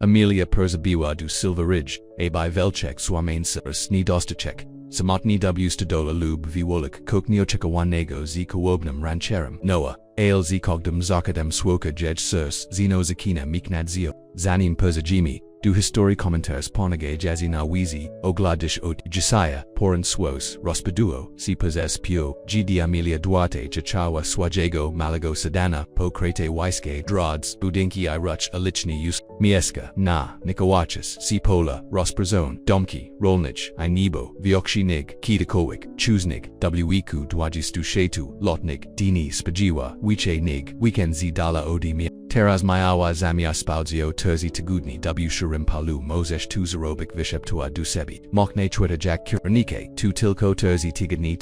Amelia Perzabiła du Silva Ridge, by Velchek Słamensa Sni Dostachek, Samotni w Stodola lub Viwolik Kokniochekawanego z Kołobnym Rancherem Noah, Ale z Kogdom Zakadem Swoka Jej Surs Zino Zakina Miknadzio, Zanim Perzajimi, du Histori Commentaires Ponage Jazina Wizi, Ogladish Ot Josiah, Poran Swos, Rospaduo, Si Pezes Pio, Gd Amelia Duarte Chachawa Swajego Malago Sedana, Po Krete Waiske Drods, Budinki I Ruch Alichni Us, Mieska, Na, Nikawachis, Si Pola, Rosprazone, Domki, Rolnich, I Nebo, Viokshi Nig, Kitakowik, Chuznig, Weku Dwajis Shetu, Lotnik, Dini Spajiwa, Wiche Nig, Weekend Z Dala Odimia. Teraz Mayawa Zamia Spaudzio Terzi Tagudni W Shurim Palu Mozesh Tu Zarobik Visheptua Dusebi Mokne Twitter Jack Kuranike Tu Tilko Terzi Tigani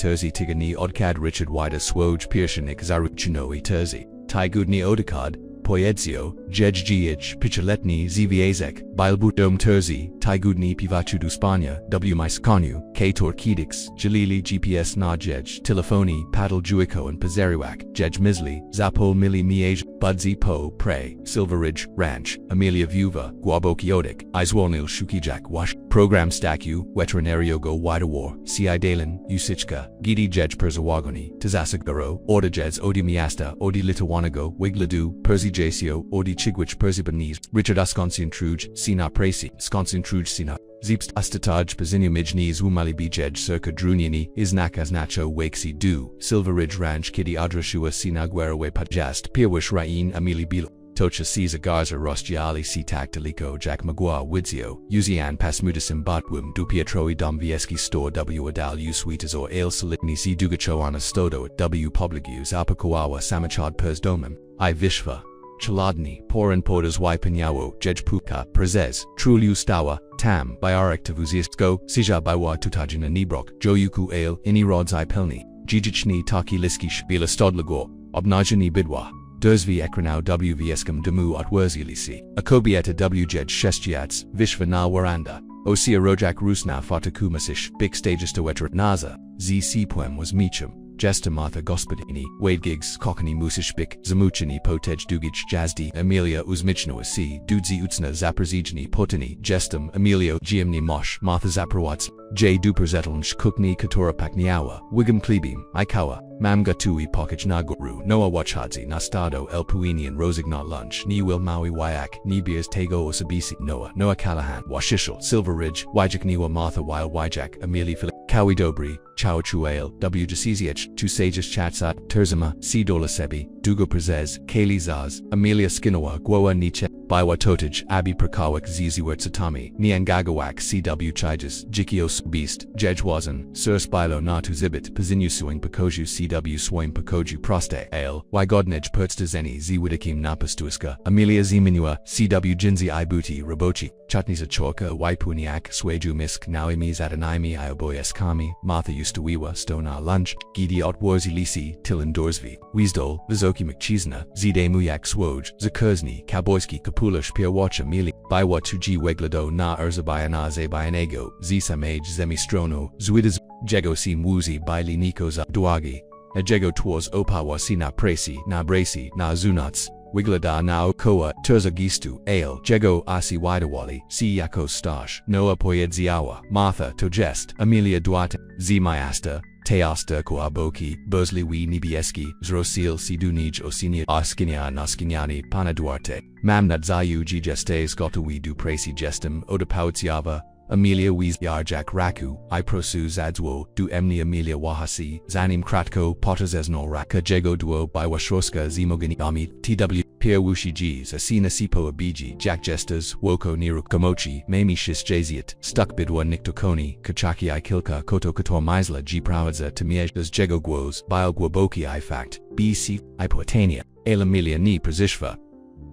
Odkad Richard Wida Swoj Pirshanik Zaruchinoi Terzi Tigudni Odakad Poyedzio Jej Pichaletni Zviazek Bilbu Dom Terzi Tigudni Pivachu Spania W Myskonu K Torkidix Jalili GPS Najej Telefoni Paddle Juico and Pazariwak Jej Misli Zapol Mili Miej Budsy Po Prey Silver Ridge Ranch Amelia Viuva Guabokiotic Izwolnil Shukijak Wash Program Staku Veterinario Go Widawar Ci Dalen Usichka Gidi Jej Perzawagoni Tazasagaro Ordajez Odi Miasta Odi Litawanago Wigladu Perzi Jasio Odi Chigwich Perzibanese Richard Asconsian Truge Sina Presi Sconsian Truge Sina Zeepst Astataj Pazinia Mijnis Wumali Bijej Circa Druniani Isnakas Nacho Wakesi Du Silver Ridge Ranch Kitty Adrashua Sina Guerawe Pajast Pirwish Rain Amili Bilo Tocha Caesar Garza Rostiali Si Tactilico Jack Magua Widzio Uzian Pasmudisim Batwum Du Pietroi Dom Vieski Store W Adal Usweetas or Ale Solitni Si Dugachoana Stodo at W Publigus Apakoawa Samachad Pers Domim I Vishva Chaladni, Poran Podas Waipanyawo, Jej Puka, Prezes, Truliu Stawa, Tam, Biarek Tavuzistko, Sija Baiwa Tutajina Nibrok, Joyuku Ale, Ini Rods I Pelni, Jijichni Taki Liskish, Bila Stodlagor, Obnajani Bidwa, Derzvi Ekranau WVSKM Demu at Wurzilisi, Akobieta WJej Shestiats, Vishva na Waranda, Osia Rojak Rusna Fatakumasish, Big Stages to Wetrat Naza, ZC Poem was Meacham. Jesta Martha Gospodini, Wade Gigs, Kokani Musishbik, Zamuchini Potej Dugich Jazdi, Amelia Uzmichno C, Dudzi Utsna Zaperzijni Potini, Jestem, Emilio Giemni Mosh, Martha Zaprowats, J. Duperzetelnsh Kukni Katora Pakniawa, Wigam Klebim, Ikawa, Mamga Tui Pokaj Naguru, Noah Wachadzi, Nastado El Puini and Rosignot Lunch, Ni Wil Maui Wyak, Ni Beers Tego Osabisi, Noah Callahan, Washishal, Silver Ridge, Wajak Niwa Martha Weil Wajak, Amelie Philip, Kawi Dobri, Chao Chuail, W. Jasiziech, Tu Sages Chatsat, Terzima, C. Dolasebi, Dugo Prezes, Kaylee Zaz, Amelia Skinawa, Gwoa Nietzsche, Baiwa Totij, Abi Perkawik Ziziwert Satami, Niangagawak, C.W. Chijas, Jikios Beast, Jejwazan, Surs Bilo Natu Zibit, Pazinusuing Pakoju C.W. Swoim Pakoju Proste, Ale, Wygodnej Pertstazeni Z. Widikim Napastuiska, Amelia Ziminua, C.W. Jinzi Ibuti, Rabochi, Chutnisa Chorka, Waipuniak, Sweju Misk, Nauimis Adanaimi Ioboyes Kami, Martha Ustawiwa, Stona Lunch, Gidi Otwarzi Lisi, Tilan Dorsvi, Weasdol, Vizoki McChisna, Zide Muyak Swoj, Zakurzny, Kaboyski Kapulish Pierwacha Mili, Baiwa Tuji Weglado Na Urzabayana Zebayanego, Zisamage Zemistrono, Zwidas, Jego Sim Wuzi Baili Nikoza, Duagi, Ejego Twas Opawa Sina Presi, Na Brasi, Na Zunats, Wiglada na Okoa, Terza Gistu, Ale, Jego Asi Widawali, Si Yako Stash, Noah Poyedziawa, Martha Tojest, Amelia Duarte, Z Mayasta, Teasta Koaboki, Burzli Wi Nibieski, Zrosil Sidunij Osinia Askinia Naskinyani, Pana Duarte, Mamnat Zayu Gestes Gotawi Du Presi Gestem, Odapautsiava, Amelia Wies Yarjak Raku, Iprosu Zadzwo, Du Emni Amelia Wahasi, Zanim Kratko, Potazesno Raka Jego Duo by Washroska Zimogani Amit, TW, Pierre Wushi G's, Asina Sipo Abiji, Jack Jesters, Woko Niru Komochi, Mami Shis Jaziat, Stuck Bidwa Niktokoni, Kachaki I Kilka, Koto Kator Misla G Prawadza Tamiejdas Jego Guos, Bile Gwaboki I Fact, BC, Ipoatania, El Amelia Ni Prezishva,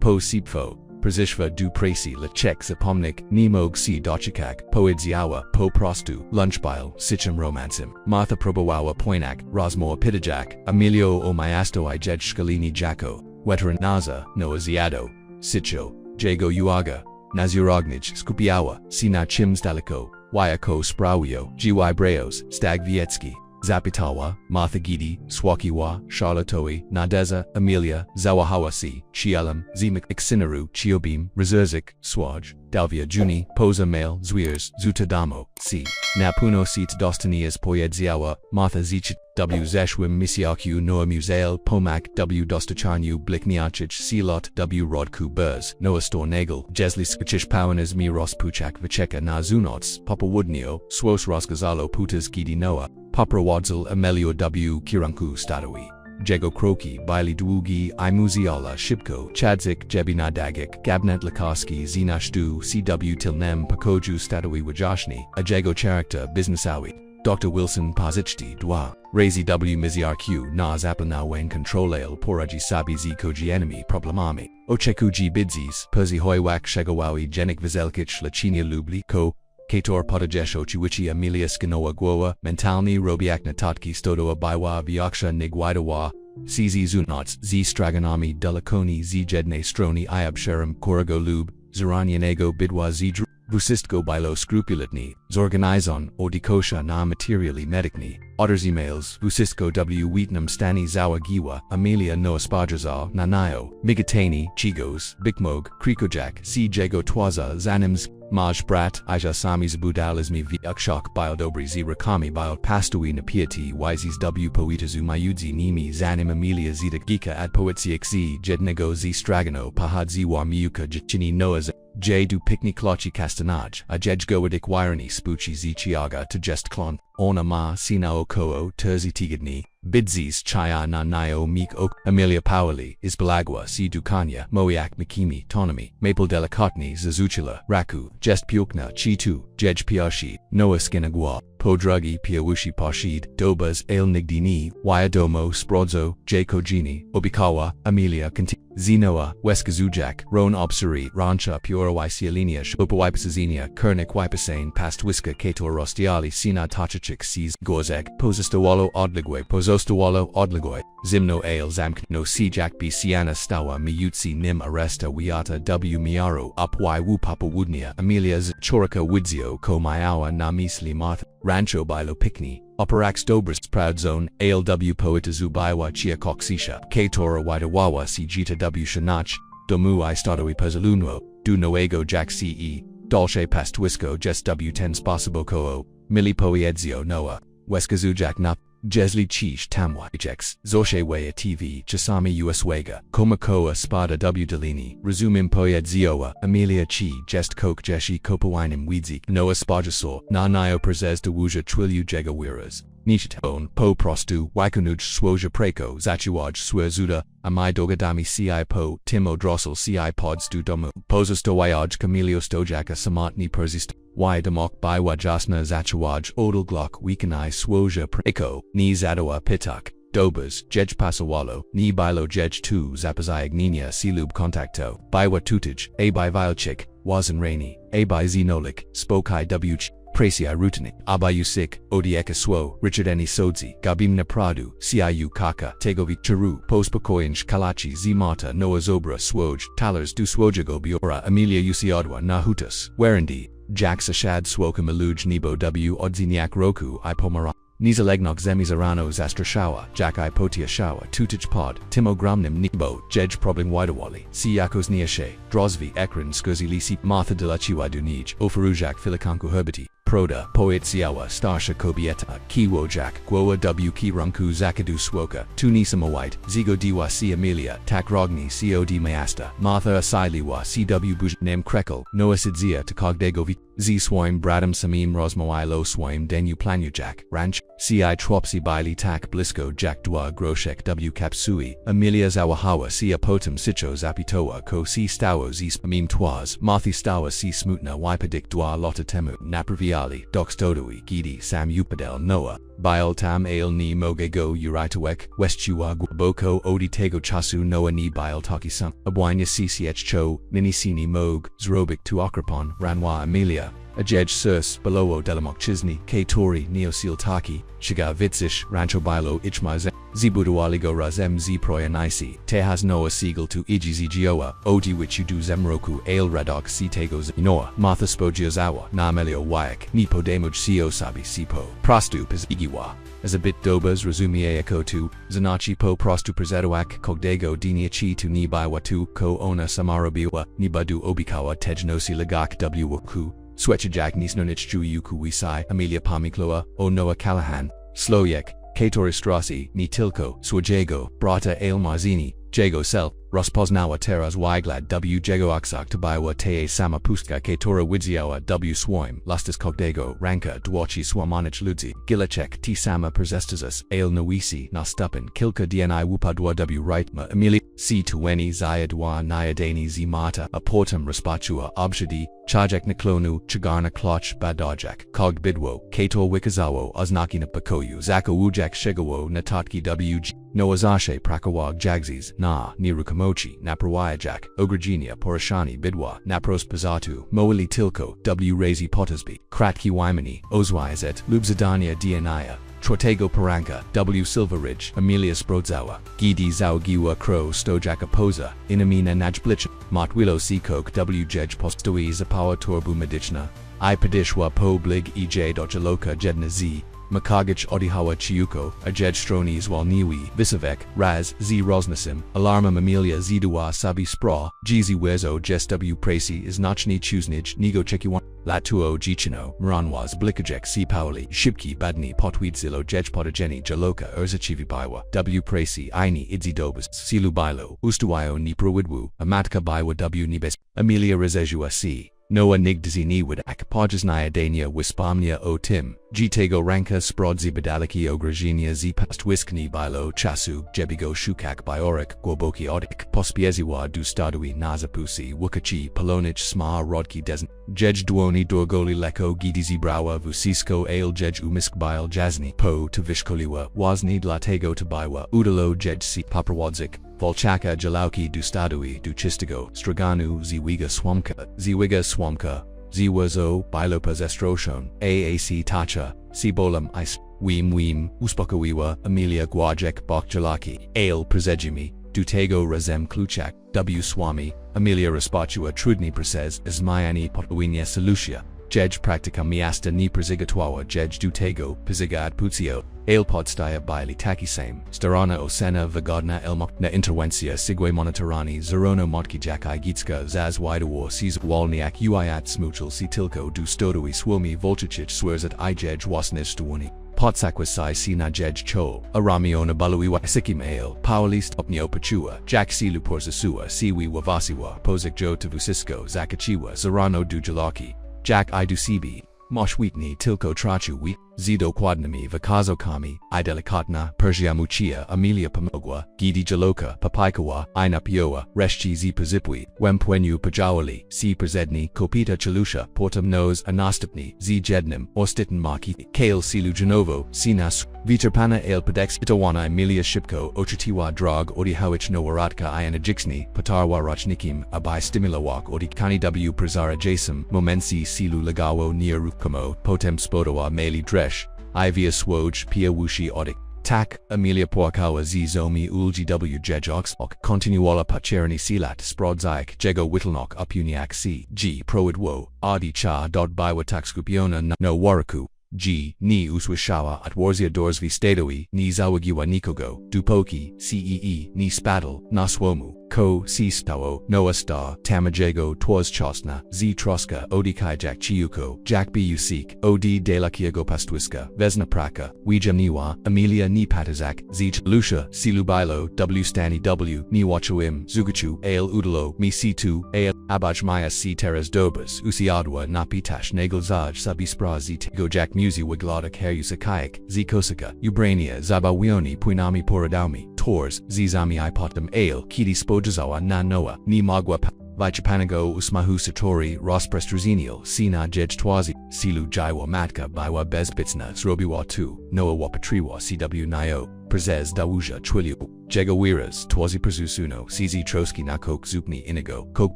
Po Sipfo. Prezishva du Presi Lechek Zapomnik, Nemog Si Dochikak, Poedziawa, Po Prostu, Lunchbile, Sicham Romansim, Martha Probowawa Poinak, Rosmo Apidajak, Emilio O Mayasto I Jej Scalini Jacko, Veteran Naza, Noah Ziado, Sicho, Jago Uaga, Nazirognij Skupiawa, Sina Chim Staliko, Wyako Sprawio, GY Breos, Stag Vietski, Zapitawa, Martha Gidi, Swakiwa, Charlottoi, Nadeza, Amelia, Zawahawasi, Chialam, Zimak Ixinaru, Chiobim, Rezerzik, Swaj, Dalvia Juni, Posa Male, Zwiers, Zutadamo, C. Napuno Seat Dostanias Poyedziawa, Martha Zichit, W. Zeshwim Misiaku Noa Musail, Pomak, W. Dostachanyu Blikniachich, Silot, W. Rodku Burz, Noah Stornagel, Jesli Skachish Powanas Miros Puchak Vicheka na Zunots, Papa Woodnio, Swos Rosgazalo Putas Gidi Noah, Papa Wadzal Amelio W. Kiranku Stadawi. Jego Kroki, Baili Długi, Imuziala, Shibko, Chadzik, Jebina Dagik, Gabnet Lakarski, Zinashdu, CW Tilnem, Pakoju Stadawi Wajashni, Ajego Character, Businessawi. Dr. Wilson Pazichti, Dwa, Razi W. Miziarq, Nas Apana Wen Controlale, Poraji Sabi Z Koji Enemy, Problemami, Ochekuji Bidzis, Perzi Hoywak Shegawawi, Jenik Vizelkich, Lachinia Lubli, Ko, Kator Potajesh Ochiwichi Amelia Skinoa Gwoa, Mentalni Robiak Natatki Stodoa Baiwa Vyaksha Nigwaidawa, CZ Zunots, Z Straganami Dulakoni Z Jedne Stroni Iabsherim Korago Lub, Zaranyanego Bidwa Z Vusistko Bilo Scrupulitni, Zorganizon, Odikosha na Materially Medicni, Otters Emails, Vusistko W. Wheatnam Stani Zawa Giwa, Amelia Noa Spajazal, Nanayo, Migatani, Chigos, Bikmog, Krikojak, C. Jago Twaza, Zanims, Maj Brat, Aja Sami Zabudalizmi V. Ukshak Biodobri Z. Rakami Biod Pastui Napiati, Yzis W. Poetazu Mayudzi Nimi Zanim Amelia Zita Gika Ad Poetsiak Z. Jednego Z. Stragano Pahad Ziwa Miuka Jichini Noa J. Du Pikni Klochi Castanaj, Ajej Goadik Wirani Spuchi Z. Chiaga to Jest Klon, Ona Ma Sina Okoo Terzi Tigidni, Bidzis Chaya na Nayo Meek Ok, Amelia Powali, Isbalagwa C. Dukanya, Moiak Mikimi, Tonomi, Maple Delicatni Zazuchila, Raku, Jest Pukna, Chitu, Jej Piashi, Noah Skinagwa, Podrugi Piawushi Pashid, Dobas Ale Nigdini, Wyadomo Sprodzo, J. Kojini, Obikawa, Amelia Conti, Zenoa, Weskazujak, Ron Obsuri, Rancha Pura Wysialinia, Shopawipasazinia, Kernik Wipasane, Pastwiska Kator Rostiali, Sina Tachachik Sees, Gozek, Posistawalo Odligwe, Posostawalo Odligwe, Zimno Ale Zamk, No Sijak B. Siana Stawa, Miyutsi Nim Aresta Wiata W. Miaro, Upwy Wu Papa Woodnia, Amelia Z. Chorika Widzio, Ko Mayawa Namisli Martha, Rancho Bilo Pikni, Operax Dobris Proud Zone, ALW Poetazu Baiwa Chia Koksisha, Katora Waidawawa Si Jita W. Shanach, Domu I Stadoi Pezaluno, Du Noego Jack CE, Dolce Pastwisco Jes W10 Spasibo Koo, Mili Poiedzio Noah, Weskazujak Nap, Jesli Chish Tamwa Ejex, Zoshe Wea TV, Chisami Uswega, Komakoa Spada W. Delini, Resumim Poyedzioa, Amelia Chi, Jest Coke Jeshi Kopawinem Weedzik, Noah Spajasor, Na Nio Prezes de Wuja Twilju Jegawiras, Nishiton, Po Prostu, Waikunuj Swoja Preko, Zachuaj Swerzuda, Amai Dogadami Ci Po, Timo Drossel Ci Pods du Domu, Pozosto Wyaj Camilio Stojaka Samatni Persist. Y Demok by Wajasna Zachuaj Odal Glock Weekanai Swoja Preko, Ni Zadoa Pitak, Dobas, Jej Pasawalo, Ni Bilo Jej 2 Zapazai Agninia Silub Contacto, Bywa Tutage, A by Vilchik, Wazan Rainy, A by Zenolik, Spokai Wch, Pracia Rutini, Abayusik, Odieka Swo, Richard Eni Sodzi, Gabim Napradu, Ciu Kaka, Tegovi Charu, Postpakoinj Kalachi Zimata Noah Zobra Swoj, Talers Du Swojago Biora Amelia Usiodwa Nahutas, Werendi, Jack Sashad Swoka Maluj Nebo W. Odziniak Roku Ipomara, Nizalegnok Zemizarano Zastrashawa, Jack Ipotia Shawa, Tutich Pod, Timo Gramnim Nebo, Jej Problem Widawali, Siyakos Niashe, Drozvi Ekran Skurzi Lisi, Martha Delachiwa Dunij, Ofarujak Filikanku Herbati, Proda, Poetsiawa, Starsha Kobieta, Kiwo Jack, Gwoa W. Kiranku Zakadu Swoka, Tunisama White, Zigo Diwa C. Amelia, Takrogni Cod Mayasta, Martha Asiliwa CW Buj, Name Krekel, Noah Sidzia Takogdegovi, Z. Swoim Bradam Samim Rosmoai Lo Swoim Denu Planujak, Ranch, Ci Tropsi Baili Tak Blisko Jack Dwa Groshek W. Kapsui, Amelia Zawahawa C. Apotum Sicho Zapitoa Ko C. Stawo Z. Spamim Twaz, Marthi Stawa C. Smutna Wipadik Dwa Lotta Temu, Napraviali, Dox Todoi, Gidi Sam Upadel Noah, Bial Tam Ale Ni Mogego Uraitawek, Westchua Boko Odi Tego Chasu Noah Ni Bial Taki Sam, Abwanya CCH Cho, Ninisini Mog, Zrobik Tuokrapon, Ranwa Amelia, Ajej Surs, Belowo Delamok Chisni, K. Tori, Neosil Taki, Shiga Vitzish, Rancho Bilo Ichmaz, Zibudualigo Razem Z. Proyanaisi, Tehas Noah Siegel to Ijizigioa, Odi Wichudu Zemroku Ale Radok C. Tegos Noah, Martha Spogiozawa, Namelio Wayak, Nipo Demuj Cio Sabi Sipo, Prastup is Igiwa, as a bit dobas rozumie jako tu, zanachi po prostu prezetoak kogdego diniachi tu ni biwa tu ko ona samarobiwa ni badu obikawa tejnosi lagak wku, swechajak nisnonich ju yuku wisai Amelia Pomogła, o Noah Callahan, Sloyek, Katorystrasi, ni Tilko, Swajego, Brata Ale Marzini, Jego Self, Rozpoznała teraz Wyglad W. Jego Aksak Tabiwa Te Sama Pustka Katora Widziała W. Swoim, Lustus Kogdego, Ranka Dwachi Swamanich Ludzi, Gilachek T. Sama Persestazas, Ale Nawisi, Nastupin, Kilka Dni Wupadwa W. Rightma, Amelia, C. Tuweni Zayadwa Nyadani Zimata, Aportum Respachua, Obshadi, Chajak Niklonu, Chagarna Kloch Badajak, Kog Bidwo, Kator Wikazawo, Oznakina Bakoyu, Zaka Wujak Shigawo, Natatki W. Noazashe Prakawag Jagzis, Na, Nirukamochi, Naprawayajak, Ogragenia Porashani Bidwa, Napros Pazatu, Moali Tilko, W. Razi Potasby, Kratki Wymani, Ozwyazet, Lubzadania Dianaya, Trotego Paranka, W. Silverridge, Amelia Sprodzawa, Gidi Zaugiwa Crow Stojaka Poza, Inamina Najblich, Motwilo Sikok W. Jej Postoi Zapawa Torbu Medichna, I Padishwa Po Blig EJ Dochaloka Jedna Z, Makagich Odihawa Chiuko, Ajed Stroni Zwalniwi, Visavek, Raz, Z Rosnasim, Alarma Amelia Zidua Sabi Spra, Jizi Wezo Jes W Pracy Iznaczny Chuznij, Nigo Chekiwan, Latuo Gichino, Mranwaz Blikajek Si Pauli, Shipki Badni Potwidzilo Jej Potageni Jaloka Urzachivi Biwa, W Pracy Aini Idzi Dobas, Silu Bilo, Ustuwayo Niprowidwu, Amatka Biwa W Nibes, Amelia Rezejua C. Noah Nigdzi Niwadak, Podjasnaya Dania Wispamnia O Tim, Gitego Ranka Sprodzi Badaliki Ogragenia Z Pastwiskni Bilo Chasu, Jebigo Shukak Biorik, Gwoboki Odik, Pospieziwa Dustadui Nazapusi, Wukachi, Polonich Sma Rodki Desn, Jej Duoni Dorgoli Leko Gidizi Brawa Vusisko Ale Jej Umisk Bile Jazni, Po Tavishkoliwa, Wazni Dlatego Tabiwa, Udalo Jej Si Paprawadzik, Volchaka Jalauki Dustadui Duchistigo, Straganu Ziwiga Swamka, Ziwazo, Bilopas Estroshon, AAC Tacha, Sibolam Ice, Weem, Uspokawiwa, Amelia Gwajek Bokjalaki, Ale Prezejimi, Dutego Razem Kluchak, W. Swami, Amelia Raspachua Trudni Presez, Izmayani Potwinia Solucia, Jej Practica Miasta Ni Prezigatwawa Jej Dutego, Piziga at Puzio, Ale Podstaya Bili Takisame, Starana Osena Vagodna Elmok na Interwencia Sigwe Monitorani Zerono Motkijak Igitska Zaz Widawar Caesar Walniak Uiat Smuchel Sitilko Du Stodui Swomi Volchich Swears at Ijej Wasnis Duwani. Potsakwasai si na jej cho, Aramiona Baluiwa Sikim Ale, Paulist Opnio Pachua, Jack Silu Porzasua, Siwi Wavasiwa, Pozik Jo Tavusisko, Zakachiwa, Zarano Dujalaki, Jack Idusibi, Mosh Wheatney Tilko Trachu Wheat, Zido Quadnami Vakazo Kami, Idelikatna, Persia Muchia, Amelia Pomogła, Gidi Jaloka, Papaikawa, Inapioa, Reshchi Z Pazipwi, Wempwenyu Pajawali, C Prezedni, Kopita Chalusha, Portum Nose Anastupni, Z Jednim, Orstitan Maki, Kale Silu Genovo, Sinas, Viterpana Ale Padex, Itawana Emilia Shipko, Ochatiwa Drog, Odihawich Nowaratka Ianajiksni, Patarwa Rochnikim, Abai Stimulawak, Odikani W Prezara Jasum, Momensi Silu Lagawo Nia Rukamo, Potem Spodowa Meli Dresh, Ivia Swoj, Pia Wushi Odik, Tak, Amelia Poakawa Z Zomi Ulgi W Jejox, Ok, Continuala Pacherni Silat, Sprodzaik, Jego Whittlenock Upuniak C, G Proidwo, Adi Cha. Biwa Takskupiona No Waraku, G. Ni Uswishawa at Warzia Dorsvi Stadoi, Ni Zawagiwa Nikogo, Dupoki, Cee, Ni Spaddle, Naswomu, Ko, Si Stawo, Noah Star, Tamajego, Twas Chosna, Z Troska, Odikai Jak Chiuko, Jack Busik, Od De La Kiego Pastwiska, Vesna Praka, Wijamniwa, Amelia Ni Patazak, Z Lucia, Silubilo, W Stani W, Ni Wachuim, Zugachu, Ale Udalo, Mi C2, Ale, Abajmaya C Teres Dobas, Usiadwa, Napitash Nagelzaj, Sabispra Z Tego Jack Musi Wiglada Karyusakayak, Z Kosaka, Ubrania, Zabawioni Puinami Poradami, Tors, Zizami Ipotum Ale, Kidi Spojazawa Na Noah, Ni Magwa Vichapanago Usmahu Satori, Rosprestruzenial, Sina Jej Twazi, Silu Jaiwa Matka Biwa Bezbitsna, Srobiwa 2, Noah Wapatriwa CW Nio, Prezez Dawuja Twilio, Jegawiras, Twazi Prezusuno, CZ Troski Nakok Zupni Inigo, Kok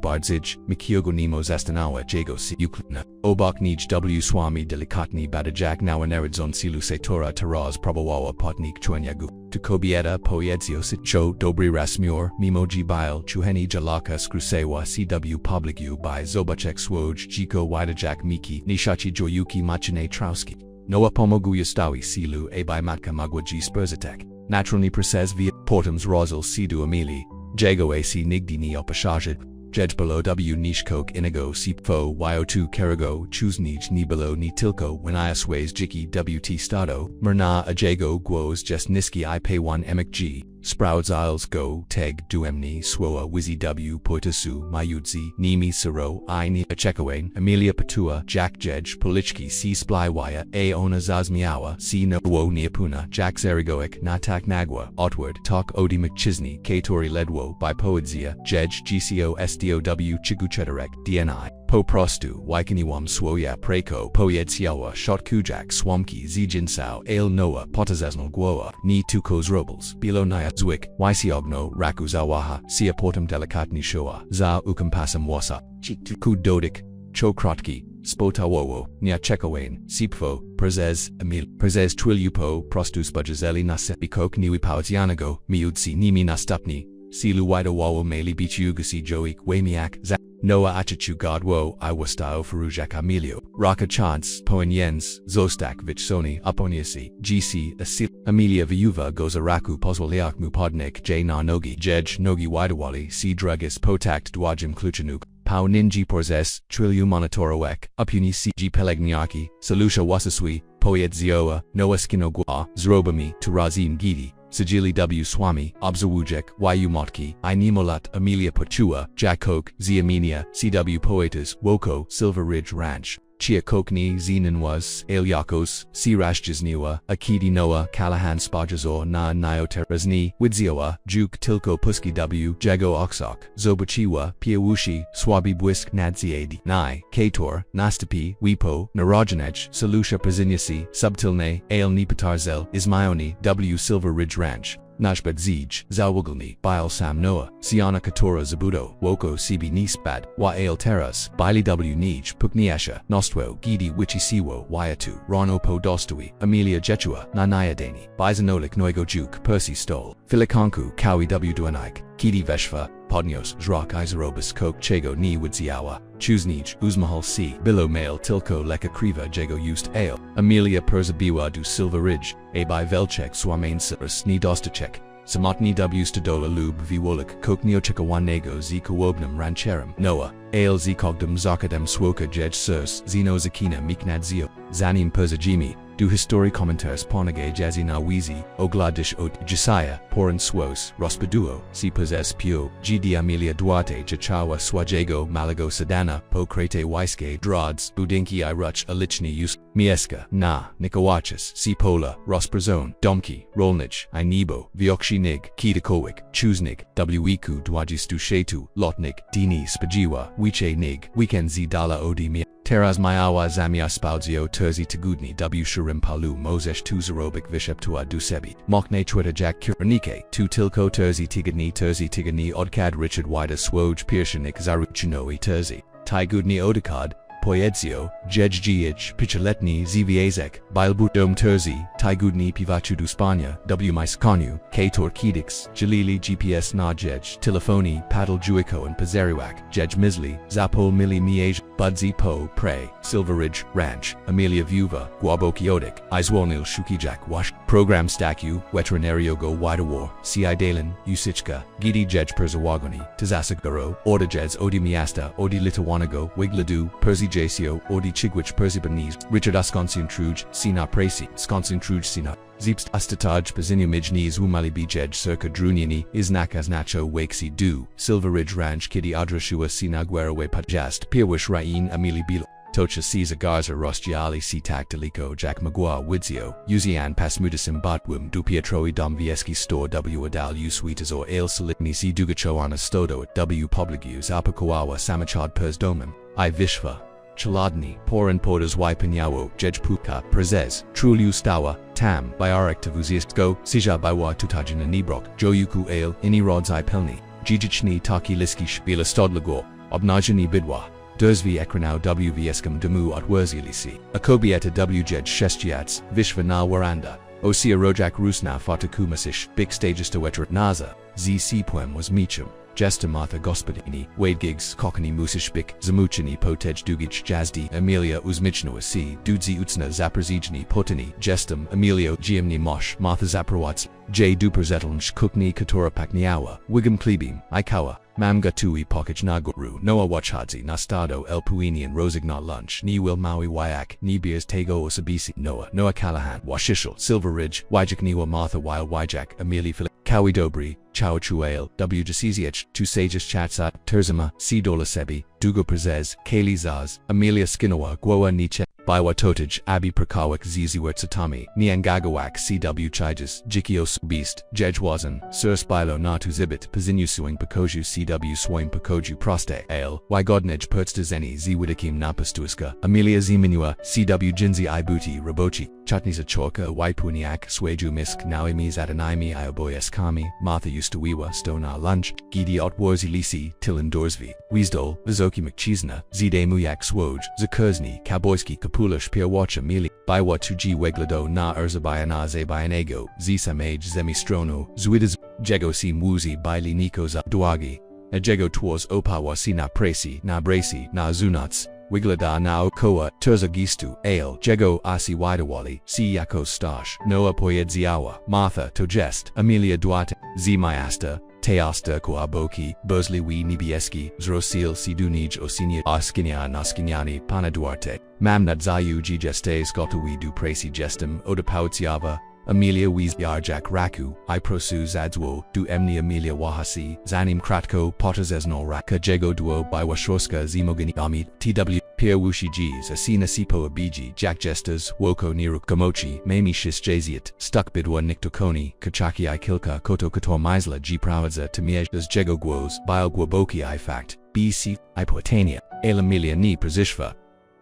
Bardzij, Mikiogo Nemo Zastanawa Jago Si Uklina, Obak Nij W Swami Delikatni Badajak Nawaneradzon Silu Setora Taraz Probawawa Potnik Chwenyagu, Tukobieta Poyedzio Sitcho Dobri Rasmur, Mimoji Bile, Chuheni Jalaka Skrusewa CW Publicu by Zobachek Swoj, Jiko Widajak Miki, Nishachi Joyuki Machine Trauski. Noah Pomogła stawi silu by matka magła g spurzatek. Naturalnie przez via portums rozal sidu emili. Jego ac nigdy nie opashajet. Jedź below w niż coke inigo sipfo yo2 kerigo choosnij ni below ni tilko when iasways jiki wt stado mrna a jego guos just niski I pay 1 emic g sprouts isles go teg duemni swoa wizzy w poitasu mayudzi nimi siro I ni achekawain Amelia Patua Jack Jedge Polichki c splywaya a ona zazmiawa c no wo niapuna Jack zerigoic na tchnęłaś outward talk odi mchisney katori ledwo by poedzia Jedge gco SDOW chiguchetarek DNI po prostu wikiniwam swoja preko pojedziała shotkujak swamki zijinsao ale noa potazesnal głowa ni tukos robles bilo naya zwick ysiogno rakuzawaha sia portum delikatni shoa za ukampasam wasa chiktu dodik chokrotki spotawowo nia chekawain sipfo prezes emil prezes twilupo prostus budgezeli nase bikok niwi pauzianago miudsi nimi nastapni silu wida wawo meli bichugasi joik wamiak za Noah achachu godwo I wastao farujak Emilio Raka chance poen yens zostak vich soni uponiasi gc asil Amelia viuva goes araku pozwaliak mupodnik j na nogi jej nogi widawali c drugis potakt dwajim kluchanuk pau ninji porzes trilliu monitorowek upuni cg pelegniaki solusha wasaswi poedzioa Noah skinogwa zrobami turazin gidi Sigili W. Swami, Obzawujek, Yu Motki, I Nemolat, Amelia Pachua, Jack Coke, Ziaminia, CW Poetas, Woko, Silver Ridge Ranch, Chia Kokni, Zinanwas, Aelyakos, Sirashjizniwa, Akidi Noah, Callahan Spajazor, Na Nioterazni, Widzioa, Juk Tilko Puski W, Jago Oksok, Zobachiwa, Piawushi, Swabi Bwisk Nadziadi, Nai, Kator, Nastapi, Wipo, Narojanech, Solusha Prazinyasi, Subtilne, Ale Nipatarzel, Ismayoni, W Silver Ridge Ranch. Nashbet Zij, Zawugalni, Bile Sam Noah, Siana Katora Zabudo, Woko CB Nispad, Wa Ale Teras, Bili W Nij, Pukniasha, Nostwo, Gidi Wichi Siwo, Wayatu, Rono Po Dostui, Amelia Jechua, Nanaya Dani, Bizanolik Noigo Juk, Percy Stole, Filikanku, Kawi W Duanaik, Kidi Veshva, Podnios, Zrak Izarobus Kok Chego Ni Widziawa, Chuznij, Uzmahal C, Bilo Male Tilko Leka Kriva Jego Just Ale, Amelia Perzabiwa du Silver Ridge, by Velchek Swamain Sirus Ni Dostachek, Samotni W Stadola Lub Viwolik Kokniocheka Wanego Z Kawobnum Rancherum, Noah, Ale Z Kogdum Zakadem Swoka Jej Surs, Zeno Zakina Miknadzio, Zanim Perzajimi, Du Histori Commentaires Ponage Jazina Wizi, Ogladish Ot Josiah, Poran Swos, Rospaduo, Si Possess Pio, Gd Amelia Duarte Jachawa Swajego Malago Sedana, Po Krete Waiske Drods, Budinki I Ruch Alichni Us, Mieska, Na, Nikawachis, Si Pola, Rosprazone, Domki, Rolnich, I Nebo, Viokshi Nig, Kitakowik, Chuznig, Wiku Dwajistu Shetu, Lotnik, Dini Spajiwa, Wiche Nig, Weekend Z Dala Odi Teraz Mayawa Zamia Spaudzio Terzi Tagudni W Shurim Palu Mozesh Tu Zarobik Visheptua Dusebi Mokne Twitter Jack Kuranike Tu Tilko Terzi Tigani Odkad Richard Wida Swoj Pirshanik Zaruchinoi Terzi Taigudni Odikad Poedzio, Jejgich, Pichaletni Zviazek, Bilbudom Terzi, Taigudni Pivachu Spania, W Myskonu, Kator Kedix, Jalili GPS Najej, Tilafoni, Paddle Juico and Pazeriwak, Jej Misli, Zapol Mili Miej, Budsy Po, Prey, Silver Ridge, Ranch, Amelia Viuva, Guabokiodik, Izwolnil Shukijak Wash, Program Staku, Veterinario Go Widawar, CI Dalen, Usichka, Gidi Jej Perzawagoni, Tazasagaro, Orda Jeds Odi Miasta, Odi Litawanago, Wigladu, Perzi Jasio, Odi Chigwich Perzibanese, Richard Asconsin Truge, Sina Presi, Sconsin Truge Sina, Zeepst Astataj Pazinia Mijnis Wumali Bijej Circa Druniani, Isnakas Nacho Wakesi Du, Silver Ridge Ranch Kidi Adrashua Sina Guerawe Pajast, Pirwish Rain Amili Bilo. Tocha Caesar Garza Rostiali Si Tactilico Jack Magua Widzio, Uzian Pasmudisim Batwum Du Pietroi Dom Vieski Store W Adal Usweetas or Ale Solitni Si Dugachoana Stodo at W Publigus Apakuawa Samachad Pers Domim, I Vishva. Chaladni, Poran Podas Y Pinyawo, Jejpuka, Prezes, Truliu Stawa, Tam, Biarek Tavuziestgo, Sija Baiwa Tutajina Nibrok, Joyuku Ale, Ini Rods I Pelni, Jijichni Taki Liskish, Bila Stodlagor, Obnajani Bidwa, Durzvi Ekranau WVSKM Demu at Wurzilisi, Akobieta W Jej Shestiats, Vishva Na Waranda, Osia Rojak Rusna Fatakumasish, Big Stages to Wetrat Naza, ZC Poem was Meacham, Jester Martha Gospodini, Wade Gigs, Kokani Musishbik, Zamuchini Potej Dugich Jazdi, Amelia Uzmichnoa C, Dudzi Utsna Zaprzijni Potini, Jestem, Emilio Giamni Mosh, Martha Zaprowats, J. Duperzetlnch Kukni Katora Pakniawa, Wigam Klebim, Ikawa, Mam Gatui Pokich Naguru, Noah Wachhadzi, Nastado El Puinian Rosignot Lunch, Ni Will Maui Wyak, Ni Beers Tego Osabisi, Noah Callahan, Washishal, Silver Ridge, Wajak Niwa Martha Wild Wajak, Amelie Philip, Kawi Dobri, Chao Chuail, W. Jasiziech, Tu Sages Chatsat, Terzima, C. Dola Sebi, Dugo Prezes, Kaylee Zaz, Amelia Skinawa, Gwoa Nietzsche, Biwa Totij, Abi Prakawak Ziziwertsatami, Niangagawak CW Chijas, Jikios Beast, Jejwazan, Sir Spilo Natu Zibit, Pazinu Suing Pakoju CW Swoim Pakoju Proste, Ale, Wygodnej Pertstazeni Zwidikim Napastuiska, Amelia Ziminua, CW Jinzi Ibuti, Rabochi, Chatnisa Chorka, Waipuniak, Sweju Misk, Nauimis Adanaimi Ioboyeskami, Martha Ustawiwa, Stona Lunch, Gidi Otwarzi Lisi, Tilin Dorsvi, Weasdol, Vizoki McChisna, Zide Muyak Swoj, Zakurzny, Kaboyski Kapulish Pierwacha Mili, Biwa Tuji Weglado Na Urzabayana Zebayanego, Zisamage Zemistrono, Zuidas, Jego Si Muzi Baili Nikoza, Duagi, Ejego Twas Opawasi Na Presi, Na Brasi, Na Zunats, Wiglada na Okoa, Terza Gistu, Ale, Jego Asi Widawali, Si Yako Stash, Noah Poyedziawa, Martha Tojest, Amelia Duarte, Zimayasta, Teasta Koaboki, Burzli Wi Nibieski, Zrosil Sidunij Osinia Askinia Naskinyani, Pana Duarte, Mamnat Zayu Gestes Gotawi Du Presi Gestem, Oda Pautsiava, Amelia Wies Yarjak Raku, Iprosu Zadzwo, Du Emni Amelia Wahasi, Zanim Kratko, Potazesnol Raka Jego Duo by Washorska Zimogani Amit, TW, Pierre Wushi G's, Asina Sipo Abiji, Jack Jesters, Woko Niruk Kamochi, Mami Shis Jaziat, Stuck Bidwa Niktokoni, Kachaki I Kilka, Koto Kator Misla G Prawadza Tamiej, Des Jego Guos, Bio Gwaboki I Fact, BC, Ipotania, El Amelia Ni Prezishva,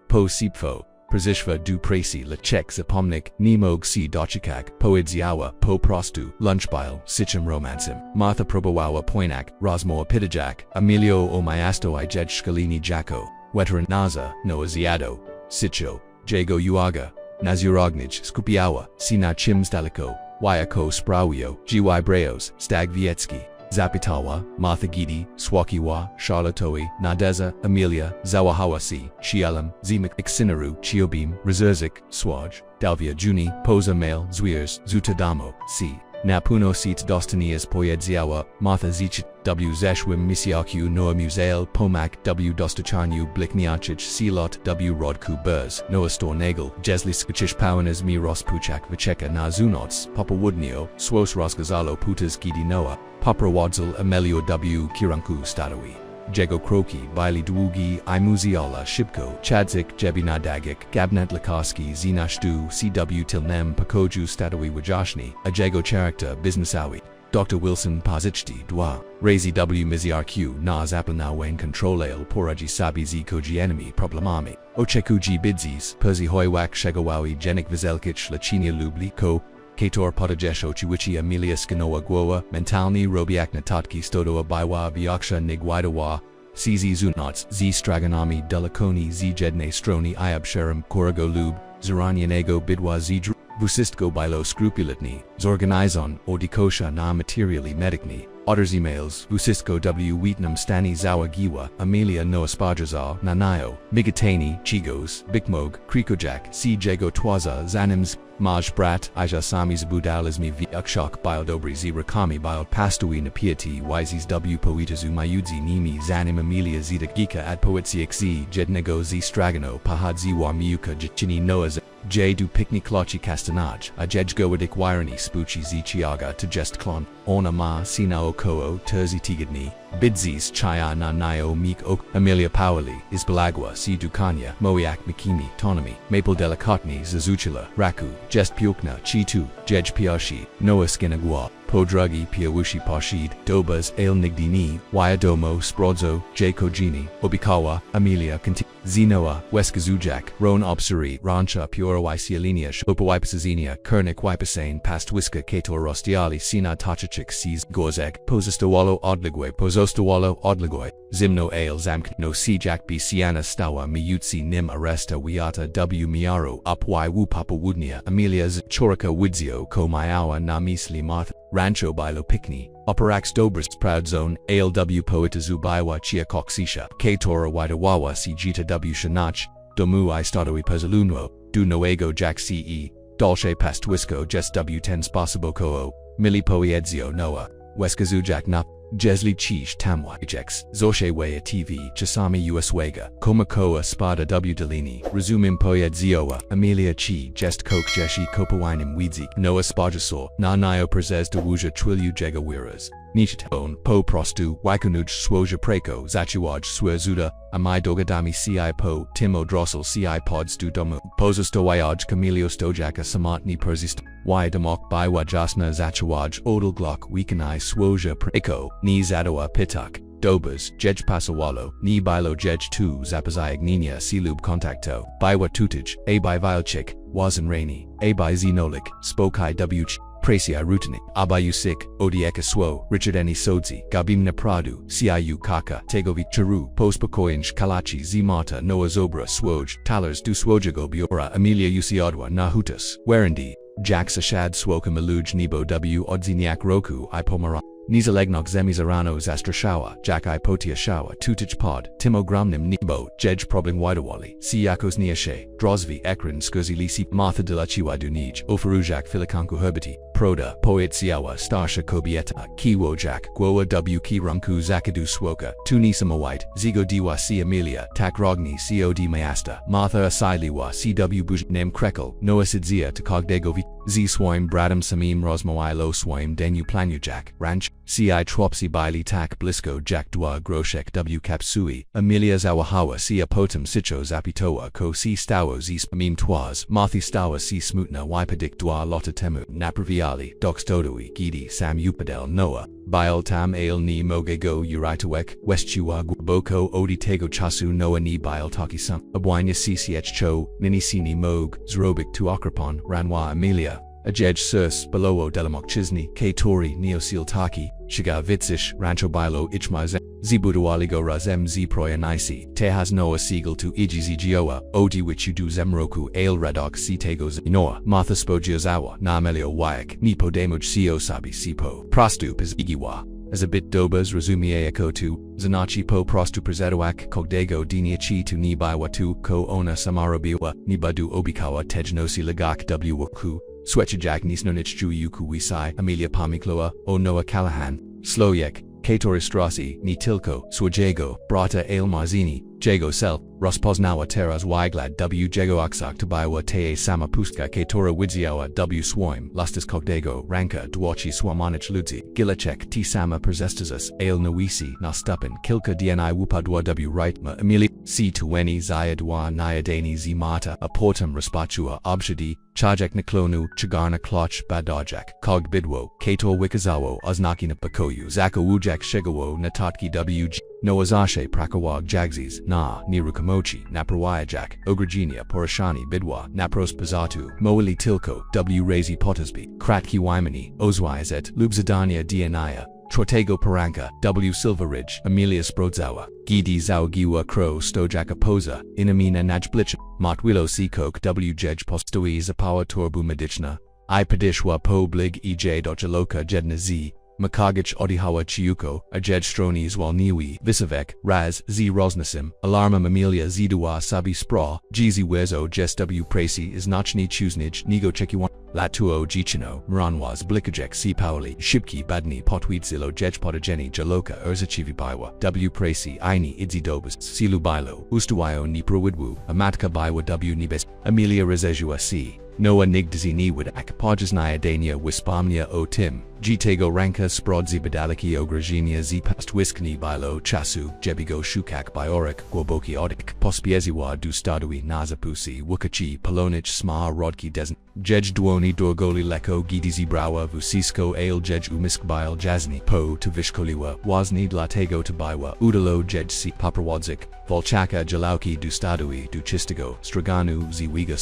Po Sipfo. Prezishva du Presi Lechek Zapomnik, Nimog Si Dochikak, Poedziawa, Po Prostu, Lunchbile, Sichim Romansim, Martha Probowawa Poinak, Rosmo Apidajak, Emilio O Mayasto I Jej Scalini Jacko, Veteran Naza, Noah Ziado, Sicho, Jago Uaga, Nazurognij, Skupiawa, Sina Chims Daliko, Wyako Sprawio, GY Breos, Stag Vietski, Zapitawa, Martha Gidi, Swakiwa, Charlottoi, Nadeza, Amelia, Zawahawasi, Shielam, Zimak Ixinaru, Chiobim, Rezerzik, Swaj, Dalvia Juni, Poza Male, Zwiers, Zutadamo, C. Napuno Seats Dostanias Poyedziawa, Martha Zicit, W. Zeshwim Misiaku Noah Musail, Pomak, W. Dostacharnu, Blikniachich, Silot, W. Rodku Burz, Noah Stornagel, Jesli Skachish Powanas Mi Rospuchak Vicheka Na Zunots, Papa Woodnio, Swos Rosgazalo Putas Gidi Noah, Papa Wadzil Amelio W. Kiranku Stadawi. Jego Kroki, Baili Dwugi, Imuziola, Shibko, Chadzik, Jebina Dagik, Gabnet Lakarski, Zinashdu, CW Tilnem, Pakoju Stadawi Wajashni, Ajego Character, Businessawi, Dr. Wilson Pazichti, Dwa, Razi W. Miziarq, Nas Apana Wen Controlale, Poraji Sabi Z Koji Enemy, Problemami, Ochekuji Bidzis, Perzi Hoywak Shegawawi, Jenik Vizelkich, Lachinia Lubli, Ko, Kator Potajesh Ochiwichi Amelia Skinoa Gwoa, Mentalni Robiak Natatki Stodoa Biwa Vyaksha Nigwidawa, CZ Zunots, Z Straganami Delakoni Z Jedne Stroni Iab Sherem Korago Lub, Zeranianego Bidwa Z Vusistko Bilo Scrupulitni, Zorganizon, Odikosha Na Materially Medicni, Otters Emails, Vusistko W. Wheatnam Stani Zawa Giwa, Amelia Noah Spajazar, Nanayo, Migatani, Chigos, Bikmog, Krikojak, C. Jago Twaza, Zanims, Maj Brat, Aja Sami Zabudalizmi V. Ukshak Biodobri Z. Rakami Biod Pastui Napiati, Yzis W. Poetazu Mayudzi Nimi Zanim Amelia Zita Gika Ad Poetsiak Z. Jednego Z. Stragano, Pahad Ziwa Miuka Jichini Noah J. Du Pikni Klochi Castanaj, Ajej Gowadik Wirani Spuchi Z. Chiaga to Jest Klon, Ona Ma Sina Okoo Terzi Tigidni, Bidzis Chaya Na Nayo Meek Ok, Amelia Powali, Isbalagwa Si Dukanya, Moiak Mikimi, Tonomi, Maple Delicatni Zazuchila, Raku, Jest Pukna, Chitu, Jej Piashi, Noah Skinagwa, Podrugi Piawushi Pashid, Dobas Ale Nigdini, Wyadomo Sprodzo, J. Kojini, Obikawa, Amelia Conti, Zenoa, Weskazujak, Ron Obsuri, Rancha Pura Wysialinia, Opawipasazenia, Kernik Wipasane, Pastwiska Kator Rostiali, Sina Tachachik Sees, Gozek, Posistawalo Odligwe, Posostawalo Odligwe, Zimno Ale Zamk, No Sijak B. Siana Stawa, Miyutsi Nim Aresta Wiata W. Miaro, Up Y Wu Papa Wudnia, Amelia Z. Chorika Widzio, Ko Mayawa Na Misli Martha. Rancho Bilo Picni, Operax Dobris Proud Zone, ALW Poetazu Biwa Chia Coxisha, K-Tora Widawawa Si Jita W Shanach, Domu I Stadoi Pezaluno, Du Noego Jack CE, Dolce Pastwisco Jess W10 Spasibo Koo, Mili Poiedzio Noah, Weskazu Jack Nap, Jesli Chish Tamwa Jex, Zoshe Wea TV, Chisami US Wega, Komakoa Spada W Delini, Resumim Poiedzioa, Amelia Chi, Jest Coke Jeshi Kopawainim Weedzi, Noah Spajasor, Na Nio Prezes de Wuja Twilu Jega Wiras. Nichitone, Po Prostu, Waikunuj Swoja Preko, Zachiwaj Swezuda, Amai Dogadami Ci Po, Timo Drossel Ci Pods du Domu, Pozosto Wayaj Camilio Stojaka Samatni Persist, Y Demok Biwa Jasna Zachiwaj Odal Glock Weekanai Swoja Preko, Ni Zadoa Pitak. Dobas, Jej Pasawalo, Ni Bilo Jej 2 Zapazayag Nina Silub Contacto, Biwa Tutij, A by Vilchik, Wazan Rainy, A by Zenolik, Spokai Wch. Prasia Rutini, Abayu Sik, Odieka Swo, Richard Eni Sodzi, Gabim Napradu, Ciu Kaka, Tegovi Charu, Postpakoinj Kalachi Zimata Noah Zobra Swoj, Talers Du Swojago Biora Amelia Usiodwa Nahutus, Werendi, Jack Sashad Swoka Maluj Nebo W Odziniak Roku Ipomara. Nizalegnog Zemizarano Zastrashawa, Jack Ipotia Shawa, Tutich Pod, Timo Gramnim Nebo, Jej Probling Widawali, Siyakos Niashe, Drozvi Ekran Skuzilisi, Martha de la Chiwa Dunij, Ofarujak Filikanku Herbati, Proda, Poet Siawa, Starsha Kobieta, Kiwo Jack, Gwoa W Kiranku Zakadu Swoka, Tunisama White, Zigo Diwa Si Amelia, Takrogni Cod Mayasta, Martha Asiliwa, CW Buj, Nem Krekel, Noah Sidzia Takogdegovi, Z Swoim Bradam Samim Rosmoai Lo Swoim Denu Planu Jack, Ranch, Ci Tropsi Baili Tak Blisco Jack Dwa Groshek W Kapsui, Amelia Zawahawa Sia Potem Sicho Zapitoa Ko Si Stawo Z Spamim Twaz, Marthi Stawa Si Smutna Wipadik Dwa Lotta Temu, Napraviali, Dox Todoi, Gidi Sam Upadel Noah, Bial Tam Ale Ni Mogego Uraitawek, Westchua Boko Odi Tego Chasu Noah Ni Bial Taki Sum, Abwanya CCH Cho, Nini Sini Mog, Zrobik Tu Akrapon, Ranwa Amelia. Ajej Surs, Belowo Delamok Chisni, K Tori, Neosil Taki, Shiga Vitsish, Rancho Bilo Ichmaz, Zibudualigo Razem Ziproya Nisi, Tehas Noah Siegel to Igizigioa, Odi Wichudu Zemroku, Ale Redok Sitagos Noah, Martha Spojiozawa, Namelio Wayak, Nipo Demuj Sabi Sipo, Prastup is Igiwa. As a bit dobas resumie to Zanachi po prostu prezedowak kogdego diniachi tu ni biwatu ko ona samarobiwa ni badu obikawa tejnosi lagak wku swechajak nisnonich ju yuku wisai Amelia Pamikloa o Noah Callahan Sloyek Katoristrasi ni Tilko Swajego Brata Ale Marzini Jago Sel Rospoznawa Teras Wyglad W Jago Aksak Tubiwa Te Sama Pustka Katora Widziawa W Swoim Lustus Kogdego Ranka Dwachi Swamanich Ludzi Gilachek T Sama Persestazus Ale Nawisi Nastupin Kilka Dni Wupadwa W Rightma Amelia C Tuweni Zayadwa Nyadani Zimata Aportum Respachua Abshadi Chajek Niklonu Chagarna Kloch Badajak Kog Bidwo Kator Wikazawo Oznakina Pakoyu Zaka Wujak Shigawo Natatki WG Noazashe Prakawag Jagzis Na Nirukamochi Naprawayajak Ogragenia Porashani Bidwa Napros Pazatu Moali Tilko W Razi Potasby Kratki Wymani Ozwyzet Lubzadania Dianaya Trotego Paranka W Silver Ridge Amelia Sprodzawa Gidi Zawagiwa Crow Stojaka Poza Inamina Najblich Matwilo Sikok W Jej Postoi Zapawa Torbu Medichna I Padishwa Po Blig EJ Dojaloka Jedna Z Makagich Odihawa Chiuko, Ajej Stronis Walniwi, Visavek, Raz, Z Rosnasim, Alarma Amelia Zidua Sabi Spra, Jizi Wezo Jes W Pracy is Nachni Chuznij, Nigo Chekiwan, Latuo Jichino, Mranwas Blikajek Si Pauli, Shibki Badni Potwitzilo Jej Potageni Jaloka Urzachivi Baiwa, W Pracy Aini Idzi Dobas, Silu Bailo, Ustuwayo Ni Prawidwu, Amatka Baiwa W Nibes, Amelia Rezejua C. Noah Nigdzi Niwadak, Podjasnaya Dania Wispamnia O Tim, Gitego Ranka Sprodzi Badaliki Ogragenia Z Pastwiskni Bilo Chasu, Jebigo Shukak Biorik, Gwoboki Odik, Pospieziwa Du Stadui Nazapusi, Wukachi, Polonich Sma Rodki Desn, Jej Dwoni Dorgoli Leko Gidizi Brawa Vusisko Ale Jej Umisk Bile Jazni, Po to Vishkoliwa, Wazni Dlatego to Biwa, Udalo Jej Si Paprawadzik, Volchaka Jalauki Du Stadui Du Chistigo, Straganu Ziwiga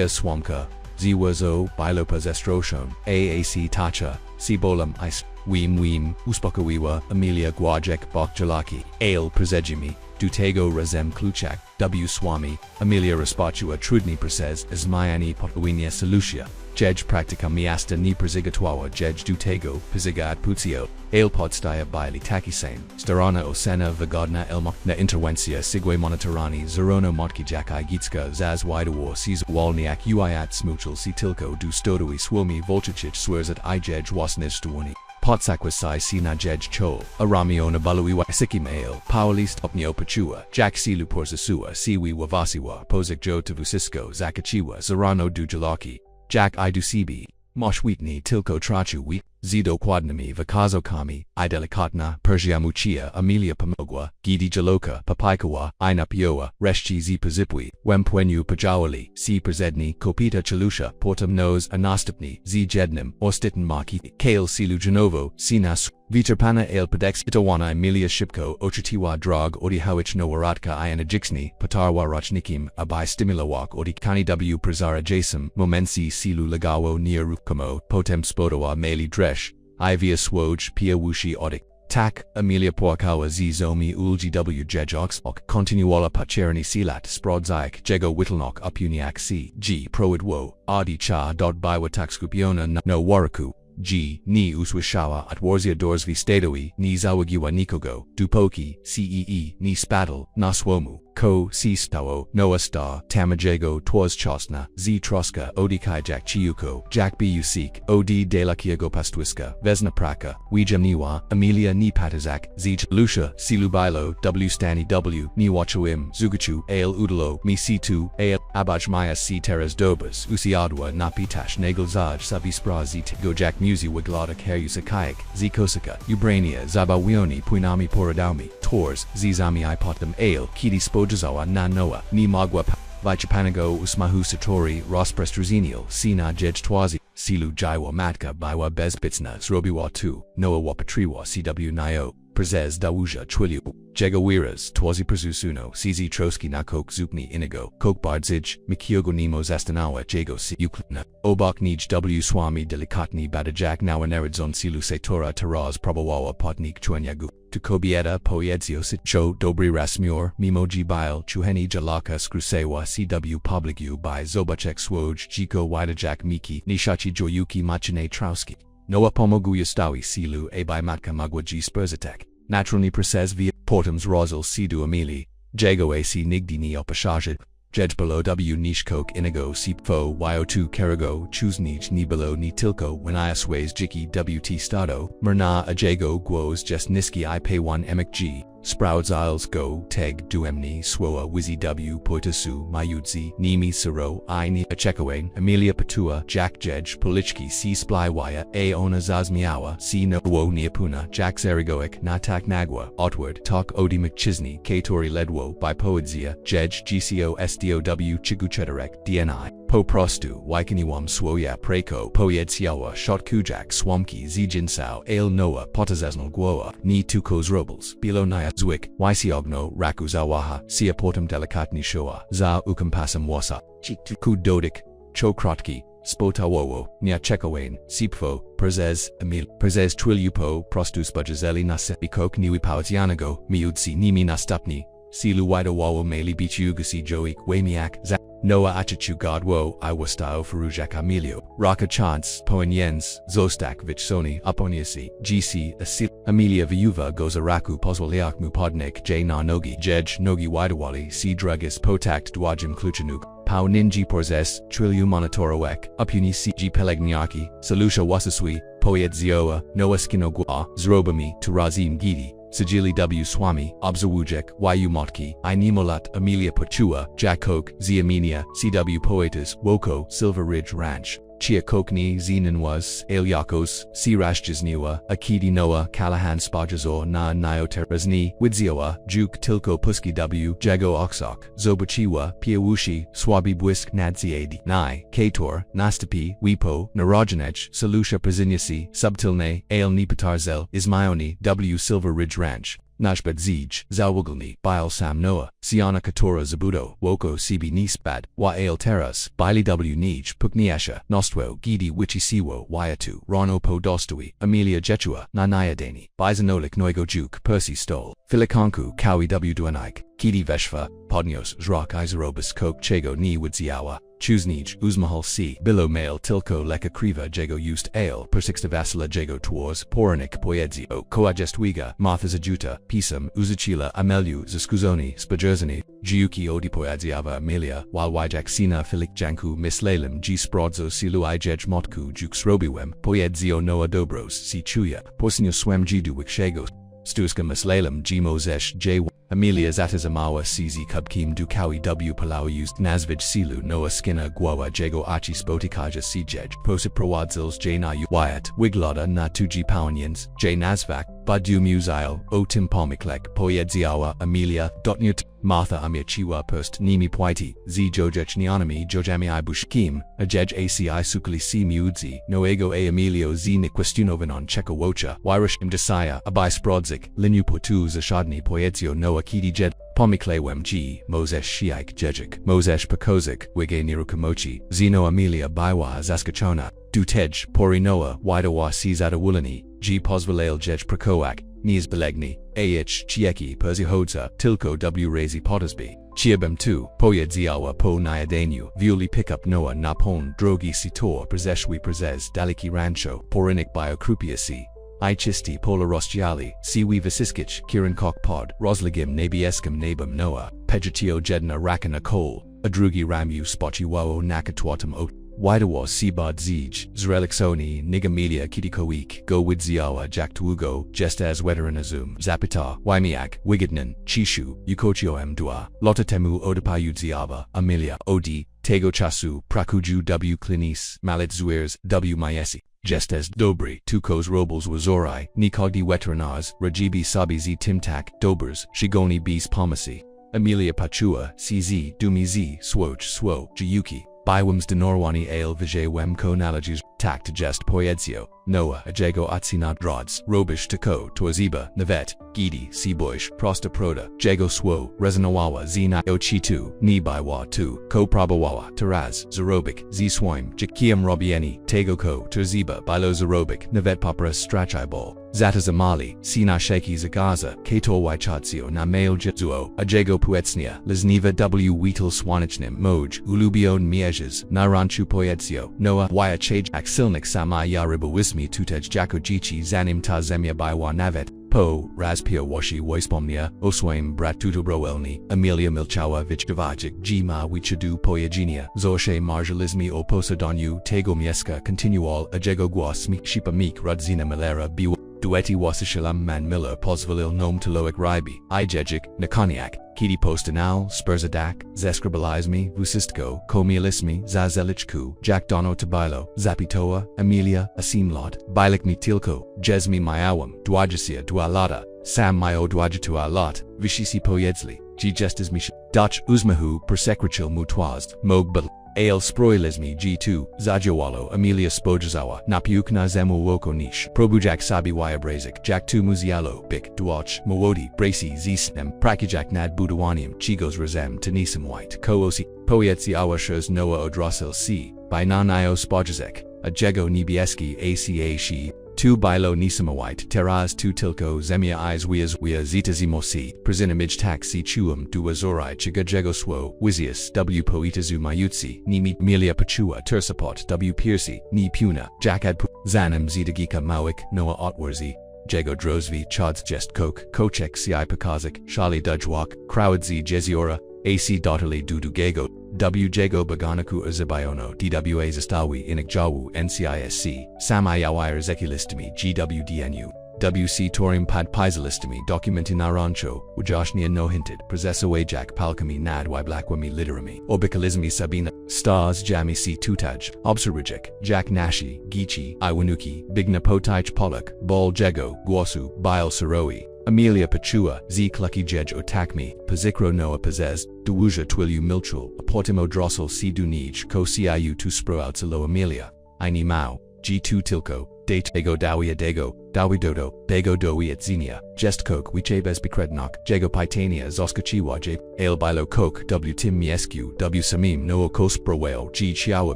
Swamka, Ziwazo, Bilopa Zestroshon, AAC Tacha, Cibolam Ice, Wim, uspokoiła, Emilia Głajek Bokjalaki, Ale Przejimi, Dutego Razem Kluczak, W Swami, Emilia Rozpaczyła trudni proces Zmajani Potwinia Solucja. Jej praktyka miasta nie przygotowała jej do tego, przyga odpucio. Ale podstaje byli taki same. Starana ocena wygodna elmo na interwencja sigłe monitorani zerono motki jaki gitska zazwidowo siz walniak uiat smuchel si tylko du stodui słomi volchicic swerzat I jej wasnistwuni. Potsakwasai si na jej chol, aramio na baluiwa sikim ale, paulist opnio pachua, jack silu porzasua siwi wavasiwa, pozik jo tavusisko zakachiwa zarano du jalaki. Jack I do CB, Moshwitni tilko trachu zido quadnami vakazo kami, I delikatna, Persia muchia, Amelia Pomogła, Gidi jaloka, Papaikawa, Inapioa, Reshchi zi pazipwi, Wempwenyu pajawali, si przedni, Kopita chalusha, Portam nos anastupni, zi jednim, Ostitten maki, Kale silu janovo, Sinas, Viterpana ale pedex itawana Emilia Shipko, Ochitiwa drog, Odihawich no waratka ianajiksni, Patarwa rochnikim, Abai stimulawak, Odikani w Prazara jasem, Momensi silu lagawo near rukamo, Potem spodowa meli dresh, Ivia swoj, Pia wushi odik. Tak, Emilia Płakawa z zomi ulgi w jejoksok, Kontinuola pacherni silat sprodzaik, Jego witlnok upuniak c. G. Proidwo, Adi cha dot bywa takskupiona no waraku. G. Ni uswishawa at warzia dorsvi stadoi, ni zawagiwa nikogo, dupoki, cee, ni spadal, naswomu, ko, si stawo, noa sta, tamajego, twas chosna, z troska, odikai jak chiuko, jak busik, od delakiago pastwiska, vesna praka, wijamniwa, Emilia ni patazak, z lucia, silubilo, w stani w, ni wachuim, zugachu, ale udalo, mi c2, ale, abajmaya si teras dobas, usiadwa napitash nagelzaj savispra z gojak musi waglada karyusa kayak, z kosaka, ubrania, zabawioni puinami poradami, tours, zami ipotam ale, kiti spojazawa na noa, ni magwa vichapanago usmahu satori, rosprestruzenial, sina jej twazi, silu jaiwa matka bywa bezbitsna zrobiwa tu, noa wapatriwa cw nio, prezes dawuja twilyu, jegawiras, twazi prezusuno, cz troski na kok zupni inigo, kok bardzij, mikiogo nemo zastanawa jego si uklina, obak nij w swami delikatni badajak nawaneradzon silu setora taraz probawawa potnik chuanyagu. Tukobieta poedzio sitcho dobry rasmur, mimoji bile, chuheni jalaka skrusewa cw publicu by zobachek swoj, jiko widajak miki, nishachi joyuki machine trauski. Noa Pomogła stawi silu by matka magwaji spurzatek. Naturalni process via portums rosal sidu amili, jego ac nigdi ni opashajid. Jej below w nishkok inigo sipfo yo2 kerigo chuznij ni below ni tilko when iasways jiki wt stado, mrna ajego guos just niski I pay 1 mg. Sprouts Isles go, teg, duemni, swoa, wizzy w, poitasu, mayudzi, nimi siro, I ni, achekawain, Emilia Patua, Jack Jej, Polichki, C splywaya, A ona zazmiawa, C no wo niapuna, Jack zerigoik, natak nagwa, outward, talk odi mchisni, Katori ledwo, by poedzia, Jej, GCO SDOW chiguchetarek, DNI. Po prostu, wikiniwam swoja preko, pojedziała, shot kujak, swamki, zijinsao, ale noa, potazeznal gwoa, ni tukos robles, bilo naya zwick, ysiogno, rakuzawaha, sia portum delikatni shoa, za ukampasam wasa, chik ku dodik, chokrotki, spotawowo, nia chekawain, sipfo, prezes, emil, prezes twilupo, prostus bajazeli nasepikok niwi pautianago, miudsi nimi nastupni, silu widowawo meli bichugasi joik, wamiak, za. Noa achachu godwo I wastao farujak Emilio, Raka chance, poenyens, zostak vichsoni, uponiasi, gc, asil, Emilia viuva gozaraku pozwaliak mupodnik j na nogi, jej, nogi widawali, si drugis potakt dwajim kluchanuk, pau ninji porzes, trilju monitoroek, upuni cg pelegniaki, salusha wasaswi, poedzioa, noa skinogwa, zrobami, turazim gidi. Sigili w Swami, Obzawujek, Yu Motki, I Nemolat, Emilia Pachua, Jakok, Ziaminia, CW Poetas, Woko, Silver Ridge Ranch, Chia Kokni, Zinanwas, Alyakos, Sirashjazniwa, Akidi Noah, Callahan Spajazor, Na Nioterazni, Widzioa, Juk Tilko Puski W, Jago Oksok, Zobachiwa, Piawushi, Swabi Bwisk Nadziadi, Nai, Kator, Nastapi, Wipo, Narajanech, Salusha Prazinyasi, Subtilne, Ale Nipatarzel, Ismayoni, W Silver Ridge Ranch. Nashbed Zij, Zawugalni, Bile Sam Noah, Siana Katora Zabudo, Woko Sibi Nisbad, Wa Ale Terras, Bili W Nij, Pukniasha, Nostwo, Gidi Wichi Siwo, Waiatu, Rono Po Dostui, Amelia Jechua, Nanayadani, Bizanolik Noigo Juk, Percy Stole, Filikanku, Kawi W Duanaik, Kidi Veshva, Podnios, Zrak Izarobus Kok Chego Ni Widziawa, Chuznij, Uzmahal C. Bilo Male Tilko Leka Kriva Jego Used Ale, Persixta Vasila Jego Tours, Poranik Poedzio, Koajestwiga, Martha Zajuta, Pisum, Uzuchila, Amelu, Zaskuzoni, Spajerzani, Giuki Odipoadziava Amelia, while Wijak Sina Filik Janku Mislalem G. Sprodzo Silu Ijej Motku Jukes Robiwem, Poedzio Noah Dobros, Si Chuya, Porsinio Swem Jidu Wikshagos, Stuska Mislalem G. Mozesh J. Amelia Zatazamawa CZ Kubkim Dukawi W. Palau used Nazvij Silu Noah Skinner Gwawa Jego Achi Spotikaja Sijej, Prosit Prawadzils J. Nayu Wyatt, Wigloda Natuji Pawanians, J. Nazvak, Badu Musail, O. Tim Pomiklek, Poyedziawa, Amelia, Dotnut, Martha Amiachiwa Perst Nimi Pwaiti, Z. Jojech Nianami Jojami Ibushkim, Ajej ACI Sukali C. Mudzi, Noego A. Emilio Z. Niquestunovinon Chekowocha, Wyrishim Desaya, Abai Sprodzik, Linu Potu Zashadni Poyedzio Noah Kidi Jed, Pomiklewem G. Mozesh Shiike Jejik, Mozesh Pakozik, Wige Nirukamochi, Zeno Amelia Baiwa Zaskachona, Dutej, Pori Noah, Widawa Cizada Wulani, G. Pozvalale Jej Prakoak, Niz Belegni, AH Chieki Perzihodza, Tilko W. Razi Pottersby, Chiabem 2, Poyedziawa Po Nyadenu, Viuli Pickup Noah Napon, Drogi Sitor, Prezeshwi Prezez, Daliki Rancho, Porinik Biokrupiasi, Ichisti Pola Rostiali, Siwi Vasiskich, Kiran Kok Pod, Rosligim Nabieskim Nabum Noah, Pejatio Jedna Rakana Kol, Adrugi Ramu Spochi Wao Nakatwatum O. Widawa Sibad Zij, Zrelixoni, Nigamelia Kitikoik, Go Widziawa Jaktuugo, Jestaz Weteranazum, Zapita, Waimiak, Wigidnan, Chishu, Yukochio Mdua, Lotatemu Odapayudziava, Amelia, Odi, Tego Chasu, Prakuju W. Klinis, Malit Zuirs, W. Mayesi. Jestez Dobri, Tukos Robles Wazorai, Nikogdi Weteranars, Rajibi Sabi Z Timtak, Dobers, Shigoni Bs Pomasi, Amelia Pachua, CZ, Dumizi, Swoch, Swo, Jiyuki, Biwams de Norwani Ale Vijay Wemko Nalaju's, Tak to Jest Poyedzio, Noah Ajego Atsinat Drods, Robish Tako, Torziba, Navet, Gidi, Seaboish, Prosta Proda, Jago Swo, Rezanawawa, Zina Ochitu, Nibiwa 2, Ko Prabawawa, Taraz, Zarobik, Z Swaim, Jakiam Robieni, Tegoko, Terziba, Bilo Zarobik, Navet Papra Strachibol, Zatazamali, Sina Sheki Zagaza, Kato Waichatsio na Mail Jetzuo, Ajego Puetsnia, Lizniva W. Wheatle Swanichnim, Moj, Ulubion Mieges, Naranchu Poyedzio, Noah, Wyachaj, Axilnik Sama Yariba Wismi Tutej Jakojichi Zanim Tazemia Baiwa Navet, Po, Razpia Washi Woispomnia, Oswaim Bratutubroelni, Amelia Milchawa Vichdavajik, Jima Wichadu Poyaginia, Zoshe Marjalizmi O Posadonu, Tego Mieska, Continual, Ajego Guasmi, Shipa Meek, Rudzina Malera, Biwa. Dueti Wasishalam Man Miller Posvalil Nom Taloic Ribi, Ijejik, Nakoniak, Kidi Postanal, Spurzadak, Zescribalizmi, Vusistko, Komialismi, Zazelichku, Jack Dono Tabilo, Zapitoa, Amelia, Asimlot, Bilikmi Tilko, Jesmi Mayawam, Dwajasia Dwalata, Sam Mayo Dwajatua Lot, Vishisi Poyedzli, G Jestismish, Dutch Uzmahu, Persecrichil Mutwazd, Mogbal. Ale Sproilismi G2, Zajawalo, Amelia Spojazawa, Napiukna Zemu Woko Nish, Probujak Sabi Wayabrazik, Jak 2 Muzialo, Bik, Duach, Mawodi, Bracy, Zisnem, Prakijak Nad Budawanium, Chigos Razem, Tanisam White, Koosi, Poyetsi Awashers Noah Odrasil C, by Nanayo Spojazek, Ajego Nibieski ACA Shi, 2 Bilo Nisamawite, Teraz 2 Tilko Zemia Eyes Wia Zita Zimosi, Prezinimij Taxi Chuum Duazorai Chigajego Swo, Wizius W Poetazu Mayutsi, Nimi Melia Pachua Tersapot W Piercy, Ni Puna, Jakad Zanam Zitagika Mawik, Noah Otwarzi, Jego Drozvi Chods Jest Coke, Kochek Ci Pakazik, Shali Dujwak, Crowdzi Jeziora, AC Dotterly Dudugego, W Jago Baganaku Uzabayono, DWA Zastawi Inikjawu NCISC, Samayawire Zekilistimi GWDNU, WC Torium Pad Paisalistimi Documentin Narancho, Wajashnia no hinted, Processa Wajak Palkami Nadwi Blackwami Literami, Obicalismi Sabina, Stars Jami C Tutaj, Obserujik, Jack Nashi, Gichi, Iwanuki, Bigna Potaich Pollock, Bal Jego, Gwasu, Bile Saroi, Amelia Pachua, Z Clucky Jej Otakmi, Pazikro Noah Pazez, Duwuja Twilu Milchul, Aportimo Drossel C Dunij, Ko Ciu Tu Spro Outsalo Amelia, Ini Mao, G2 Tilko, Date Ego Dawia Dago, Dawi Dodo, Bego Dowi at Xenia, Jest Coke, Wiche Besbikrednok, Jego Pitania, Zoskachiwa J, Ale Bilo Coke, W Tim Miescu, W Samim, Noah Kospro Whale, G Chiawa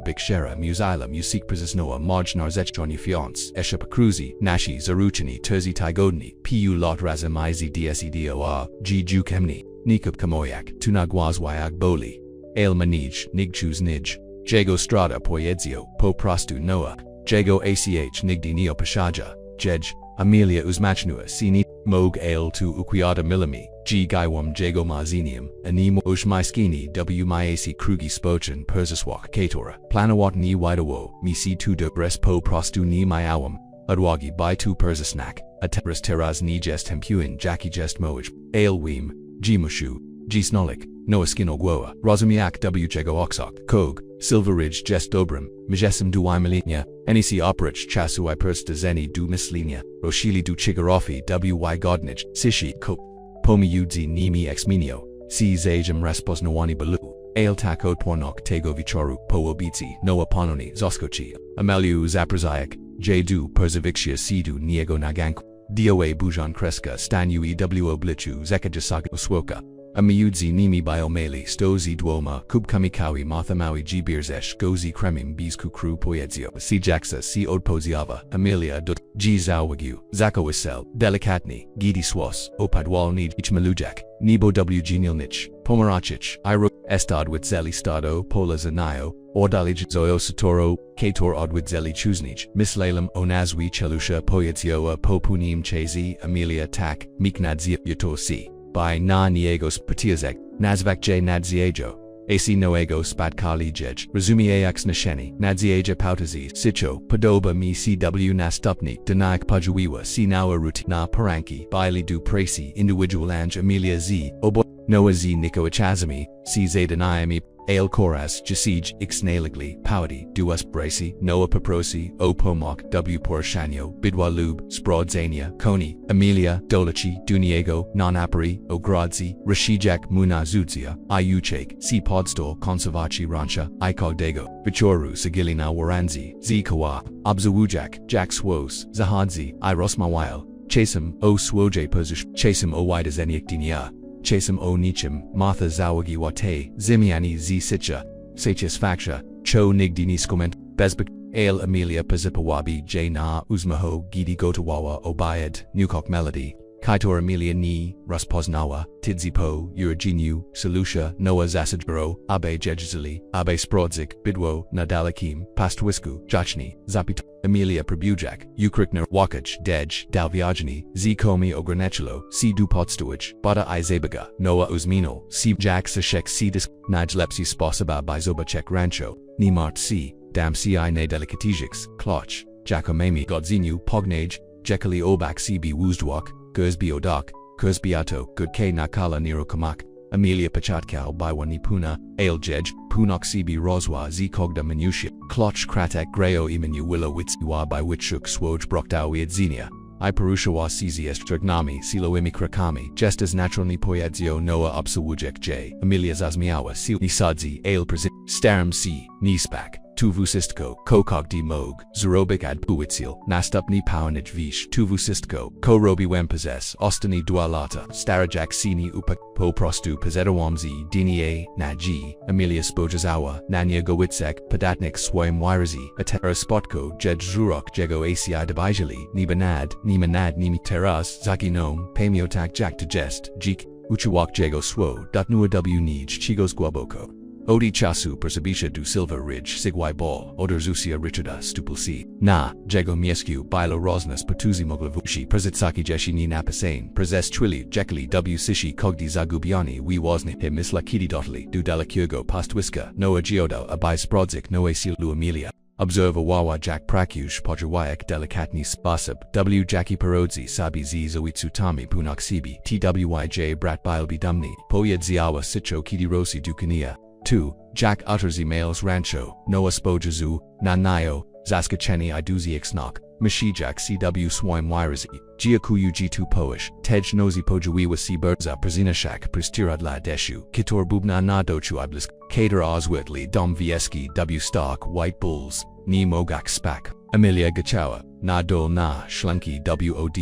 Bikshera, Musila, Musik Prizis Noah, Maj Narzechjoni Fiance, Esha Pakruzi, Nashi, Zaruchini, Terzi Tigodni, Pu Lot Razamizi DSEDOR, G Jukemni, Nikub Kamoyak, Tunagwazwayag Boli, Ale Manij, Nigchus Nij, Jago Strada Poyedzio, Po Prastu Noah, Jago ACH Nigdi Neo Pashaja, Jej, Amelia Uzmachnua Sini, Mog Ale tu Uquiada Milami, G Gaiwam Jago Mazinium, Animo Ushmaiskini W Miac Krugi Spochen Persiswak Katora, Planawat Ni Widawo, Misi tu de Bres Po Prastu Ni Myawam, Adwagi By tu Persisnak, Ateras Teras Ni Jest Hempuin Jackie Jest Moj, Ale Weem, G Mushu, G Snolik, Noah Skinogwoa, Rozumiak W Jago Oxok, Kog, Silver Ridge Jest Dobrim, Mijesem du Imalinia, NEC Operich Chasu I Persta Zeni du Mislinia, Roshili du Chigarofi W Godnich, Sishi Ko, Pomi Udzi Nimi Exminio, C Zajem Respos Nawani Balu, Ale Takot Pornok Tego Vichoru, Po Obitsi, Noah Pononi, Zoskochi, Ameliu Zaprazayak, J Du Persevixia Sidu Niego Nagank, DOA Bujan Kreska Stanu EW Oblichu Zekajasak Oswoka. Amiudzi Nimi Biomeli Stozi Dwoma Kub Kamikawi Mathamawi G Beerzesh Gozi Kremim Bis Kukru Poyedzio C Jaxa C Odpoziava Amelia Dut G Zawagyu Zako Wissel Delikatni Gidi Swas Opadwal Nid Ichmalujak Nebo W Genilnich Pomarachich Iro Estad Witzeli Stado Pola Zanayo Ordalij Zoyo Satoro Kator Odwitzeli Chuznich Mislalam Onazwi Chelusha Poyedzioa Popunim Chazi Amelia Tak Miknadzia Yutosi by na niegos patiazek, nazvak j nadziejo, ac noego spatkali jej, resumiax nasheni, nadzieja pautazi, sicho, podoba mi cw nastupni, denaik pajuiwa, si nawa ruti na paranki, bili du presi, individualange Amelia z, obo, noa z nikoachazami, si zadanayami, ale koras, jasij, ixnaligli, paudi, duas brasi, noa paprosi, o pomok, w porshanyo, bidwa lub, sprodzania, koni, Amelia, dolachi, duniego, non-apari, ogradzi, rashijak muna zuzia, iuchake, si podstol, conservachi rancha, ikogdego, vichoru sigilina waranzi, z kawa, obzawujak, jack swos, zahadzi, irosmawile, chasem, o swoje perzush, chasem o widazeniakdinia. Chasem o nichim, Martha Zawagi Wate, Zimiani Z Sitcha, Satisfaksha, Cho Nigdini Skoment, Besbik, Ale Amelia Pazipawabi J Na Uzmaho Gidi Gotawawa Obayad, Nukok Melody, Kaitor Amelia Ni, Ruspoznawa, Tidzipo, Uraginu, Salusha, Noah Zasajbro, Abe Jejzili, Abe Sprodzik, Bidwo, Nadalakim, Pastwisku, Jachni, Zapit, Amelia Prabujak, Ukrikner, Wakaj, Dej, Dalviagini, Zikomi Ogranechilo, C Dupotstowich, Bada Izabaga, Noah Uzmino, C Jack Sashek C Dis, Najlepsi Sposaba Bizobachek Rancho, Nimart C, Dam Ci Ne Delicatijix, Kloch, Jacomami Godzinu, Pognage, Jekali Obak CB Wuzdwak, Gersby Odak, Kursbiato, Good K Nakala Nero Kamak, Amelia Pachatkau Baiwani Puna, Ale Jej, Punok CB Roswa Z Kogda Minushia, Kloch Kratek Greo Imenu Willow Witsiwa by Witchuk Swoj Broktau Iedzenia, I Perushawa CZS Dragnami, Silo Imikrakami, just as naturally Poyadzio Noah Upsawujek J, Amelia Zazmiawa Sil Nisadzi, Ale Prezit, Starum C, Nispak. Tuvusistko, Kokog Mog, Zerobik ad Puitzil, Nastupni Powanij Vish, Tuvusistko, Korobi Wempazes, Ostani Dualata, Starajak Sini Upak, Po Prostu Pazedawamzi, Dinie, Naji, Amelia Spojazawa, Nanya Gowitzek, Padatnik Swoim Wirazi, Atera Spotko, Jed Zurok, Jego ACI Debijali, Nibanad, Nimi Teras, Zaki Nom, Pamiotak Jack to Jest, Jik, Uchuwak Jego Swo, Nua W Nij, Chigos Guaboko. Odi Chasu Persabisha du Silver Ridge Sigwai Ball Odorzusia Richarda Stupulsi Na Jego Miescu Bilo Rosnas Patuzi Moglavushi Prezitsaki Jeshi Ni Napasane Prezes Twili Jekali W Sishi Kogdi Zagubiani We Wasni Him Misla Kidi Dotali Du Dalakirgo Pastwiska Noa Geoda Abai Sprodzik Noa Silu Amelia Observer Wawa Jack Prakush Podrawayak Delikatni Spasab W Jackie Perodzi Sabi Z Zoitsutami Punak Sibi TWYJ Brat Bilbi Dumni Poyed Ziawa Sicho Kidi Rosi Dukania 2. Jack Utterzi Males Rancho, Noah Spojazu, Nanayo, Zaskacheni Iduzi Ixnok, Mashijak CW Swime Wirazi, Giakuyu G2 Poish, Tej Nozi Pojawiwa C Berza Prazinashak Pristiradla Deshu, Kitor Bubna Nadochu Iblisk, Kater Oswitli Dom Vieski W Stark White Bulls, Ni Mogak Spak, Emilia Gachawa, na dol na shlunky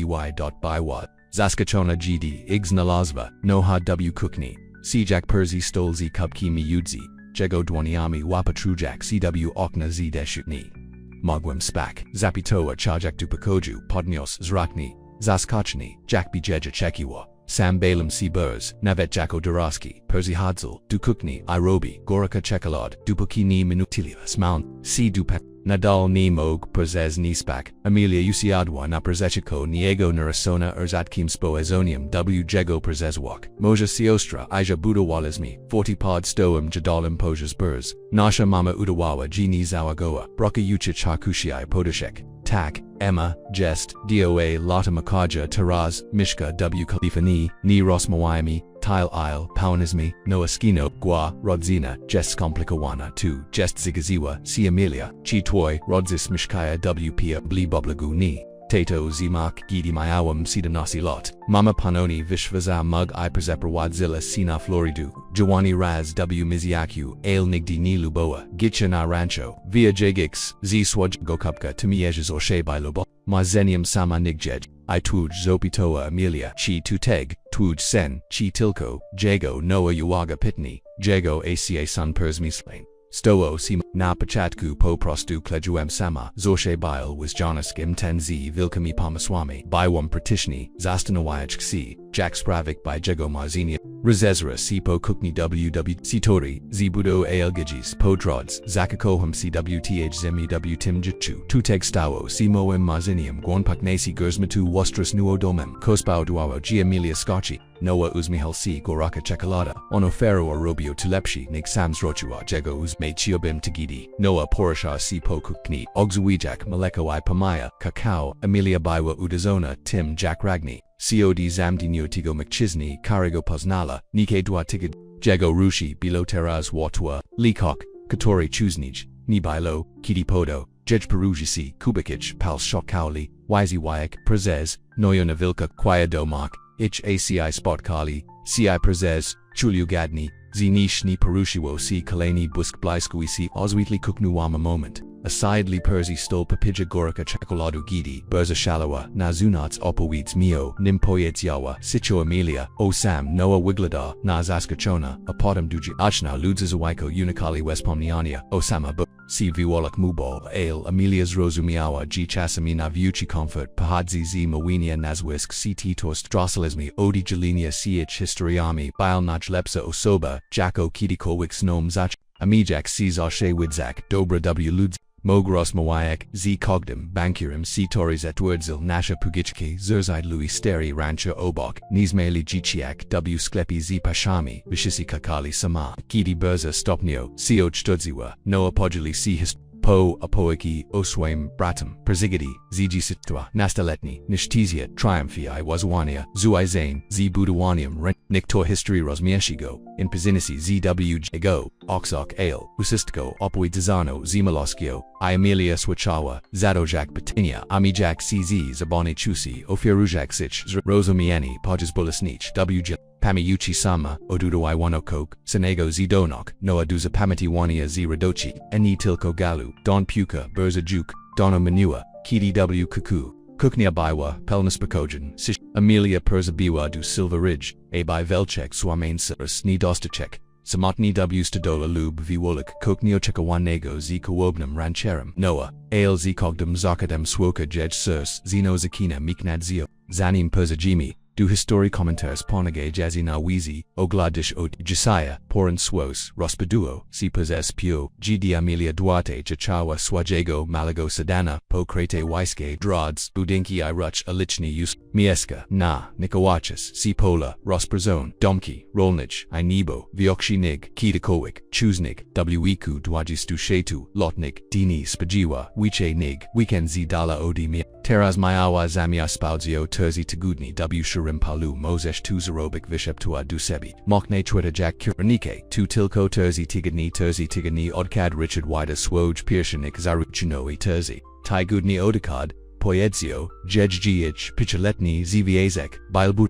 wody. Zaskachona gd igs na lazva, noha w kukni. Sijak perzi stolzi kubki miudzi, jego dwaniami wapatrujak cw okna z deshutni. Mogwem spak, zapitoa chajak dupakoju, podnios zrakni, zaskachni, jakbi jeja chekiwa. Sam Balaam C. Burrs, Navet Jako Duraski, Perzi Hadzel, Dukukni, Irobi, Goraka Chekalad, Dupukini Minutilia, Smound, C. Dupak, Nadal ni Mog, Perzez ni Spak, Amelia Usiadwa na Perzechiko Niego Narasona Erzatkim Spo Ezonium W. Jego Perzezwak, Moja Siostra, Ija Budawalizmi, 40 Pod Stoem Jadalim Pojas Burrs, Nasha Mama Udawawa Gini Zawagoa, Broka Uchich Hakushiai Podashek. Tak, Emma, Jest, Doa Lata Makaja Taraz, Mishka W. Khalifani, Ni Rosmawayami, Tile Isle, Paunismi, Noaskino, Gua, Rodzina, Jest Komplikawana 2, Jest Zigaziwa, Si Amelia, Chi Toy, Rodzis Mishkaya W. Pia Bli Boblagu Ni. Tato Zimak Gidi Mayawam Sidanasi Lot, Mama Panoni Vishvaza Mug I Perzepravadzilla Sina Floridu, Jawani Raz W Miziaku, Ale Nigdi Ni Luboa, Gitcha na Rancho, Via Jagix, Z Swaj Gokupka Tumiyejas Orshe by Lubo, Mazenium Sama Nigjej, I Tuj Zopitoa Amelia, Chi Tuteg, Tuj Sen, Chi Tilko, Jago Noah Uwaga Pitni, Jago Aca Sun Persmislain. Stoo Sima na Pachatku po prostu klejuem sama, Zorshe Bile was Jonaskim Tenzi Vilkami Pamaswami, Biwam Pratishni, Zastanawayach Ksi, Jack Spravik by Jego Marzinia, Rezezra Sipo Kukni WW Sitori, Zibudo Aelgijis, Podrods, Zakakoham CWTH Zemi W Timjichu, Tuteg Stawo Simoem Marzinium Gwanpaknasi Gersmatu Wostras Nuodomem, Kospao Duawo G. Amelia Scotchi, Noah Uzmihal C. Goraka Chekalada, Onofero or Robio Tulepshi, Nig Sams Rochua, Jego Uzme Chiobim Tagidi, Noah Porasha C. Pokukni, Ogzuwijak, Maleko I Pamaya, Kakao, Amelia Baiwa Udazona, Tim Jack Ragni, COD Zamdi Niotigo McChisney, Karigo Poznala, Nike Dwa Tigid, Jego Rushi, Bilo Teraz Watua, Leacock, Katori Chuznij, Nibilo, Kidi Podo, Jej Perujisi, Kubikich, Pal Shokkauli, Wizy Wyak, Prezez, Noyona Vilka, Kwayadomak, Ich ACI Spot Kali, CI Prezez, Chulyu Gadni, Zinish ni Perushiwo si Kaleni Busk Bliskuisi si Osweetly Kuknuwama Moment. Asidely Perzi Stol Papija Goraka Chakoladu Gidi, Berza Shalawa, Nazunats Opoweeds Mio, Nimpoyets Yawa, Sicho Amelia, Osam, Noah Wiglada, Nazaskachona, Apotam Duji, Achna Ludzazawaiko Unikali Westpomniania, Osama Bu, Si Viwalak Mubal, Ale, Amelia's Rozumiawa, G Chasamina Vuchi Comfort, Pahadzi Z Mawinia Nazwisk, CT Tost Drosselismi, Odi Jalinia CH Historiami, Bile Nach Lepsa Osoba, Jacko Kidikowix Nom Zach, Amijak C Zashe Widzak, Dobra W Ludz. Mogros Mawayak, Z Cogdom, Bankirim, C Tories at Wordzil, Nasha Pugichki, Zerzide Louis Steri, Rancho Obok, Nizmeli Jichiak, W Sklepi Z Pashami, Vishisi Kakali Sama, Kidi Berza Stopnio, Co Chtudziwa, Noah Podjali C Hist. Po Apoiki, Oswaim, Bratum, Perzigidi, Zigi Sitwa, Nastaletni, Nishtizia, Triumphii Wazwania, Zuai Zane, Z Budawanium, Niktor History Rosmieshigo, in Pizinisi ZW Jago, Oxok Ale, Usistiko, Opoi Dizano, Zimaloskio, Iamelia Swachawa, Zadojak Batinia, Amijak CZ, Zaboni Chusi, Ofirujak Sich, Rosomiani, Podges Bulisnich, WJ. Pamiuchi Sama, Odudawai Wanokok, Senego Zidonok, Noa Duza Pamiti Wania Z Radochi, Eni Tilko Galu, Don Puka, Berza Juk, Dono Manua, Kidi W Kuku, Kuknia Baiwa, Pelnus Pakojan, Sish, Amelia Perzabiwa du Silva Ridge, Abai Velchek Swamain Sirus Ni Dostachek, Samotni W Stadola Lub Viwolik, Koknio Chekawanego Z Kawobnum Rancherum, Noah, Ale Z Kogdum Zakadem Swoka Jej Surs, Zeno Zakina Miknadzio, Zanim Perzajimi, Du Histori Commentaires Ponage Jazina Wizi, Ogladish Ot Josiah, Poran Swos, Rospaduo, Si Possess Pio, Gd Amelia Duarte Chachawa Swajego Malago Sedana, Po Crete Waiske Drods, Budinki I Ruch Alichni Us, Mieska, Na, Nikawachis, Si Pola, Rosprazone, Domki, Rolnich, I Nebo, Viokshi Nig, Kitakowik, Chuznik, Wiku Dwajis Dushetu, Lotnik, Dini Spajiwa, Wiche Nig, Weekend Z Dala Odimia, Teraz Mayawa Zamia Spaudzio Terzi Tagudni W Sharim Palu Mozesh Tuzarobic Visheptua Dusebi, Mokne Twitter Jack Kuranike, Tu Tilko Terzi Tigani Odkad Richard Wida Swoj Pirshanik Zaruchinoe Terzi, Tai Gudni Odakad, powiedział, życie, pięcioletni związek,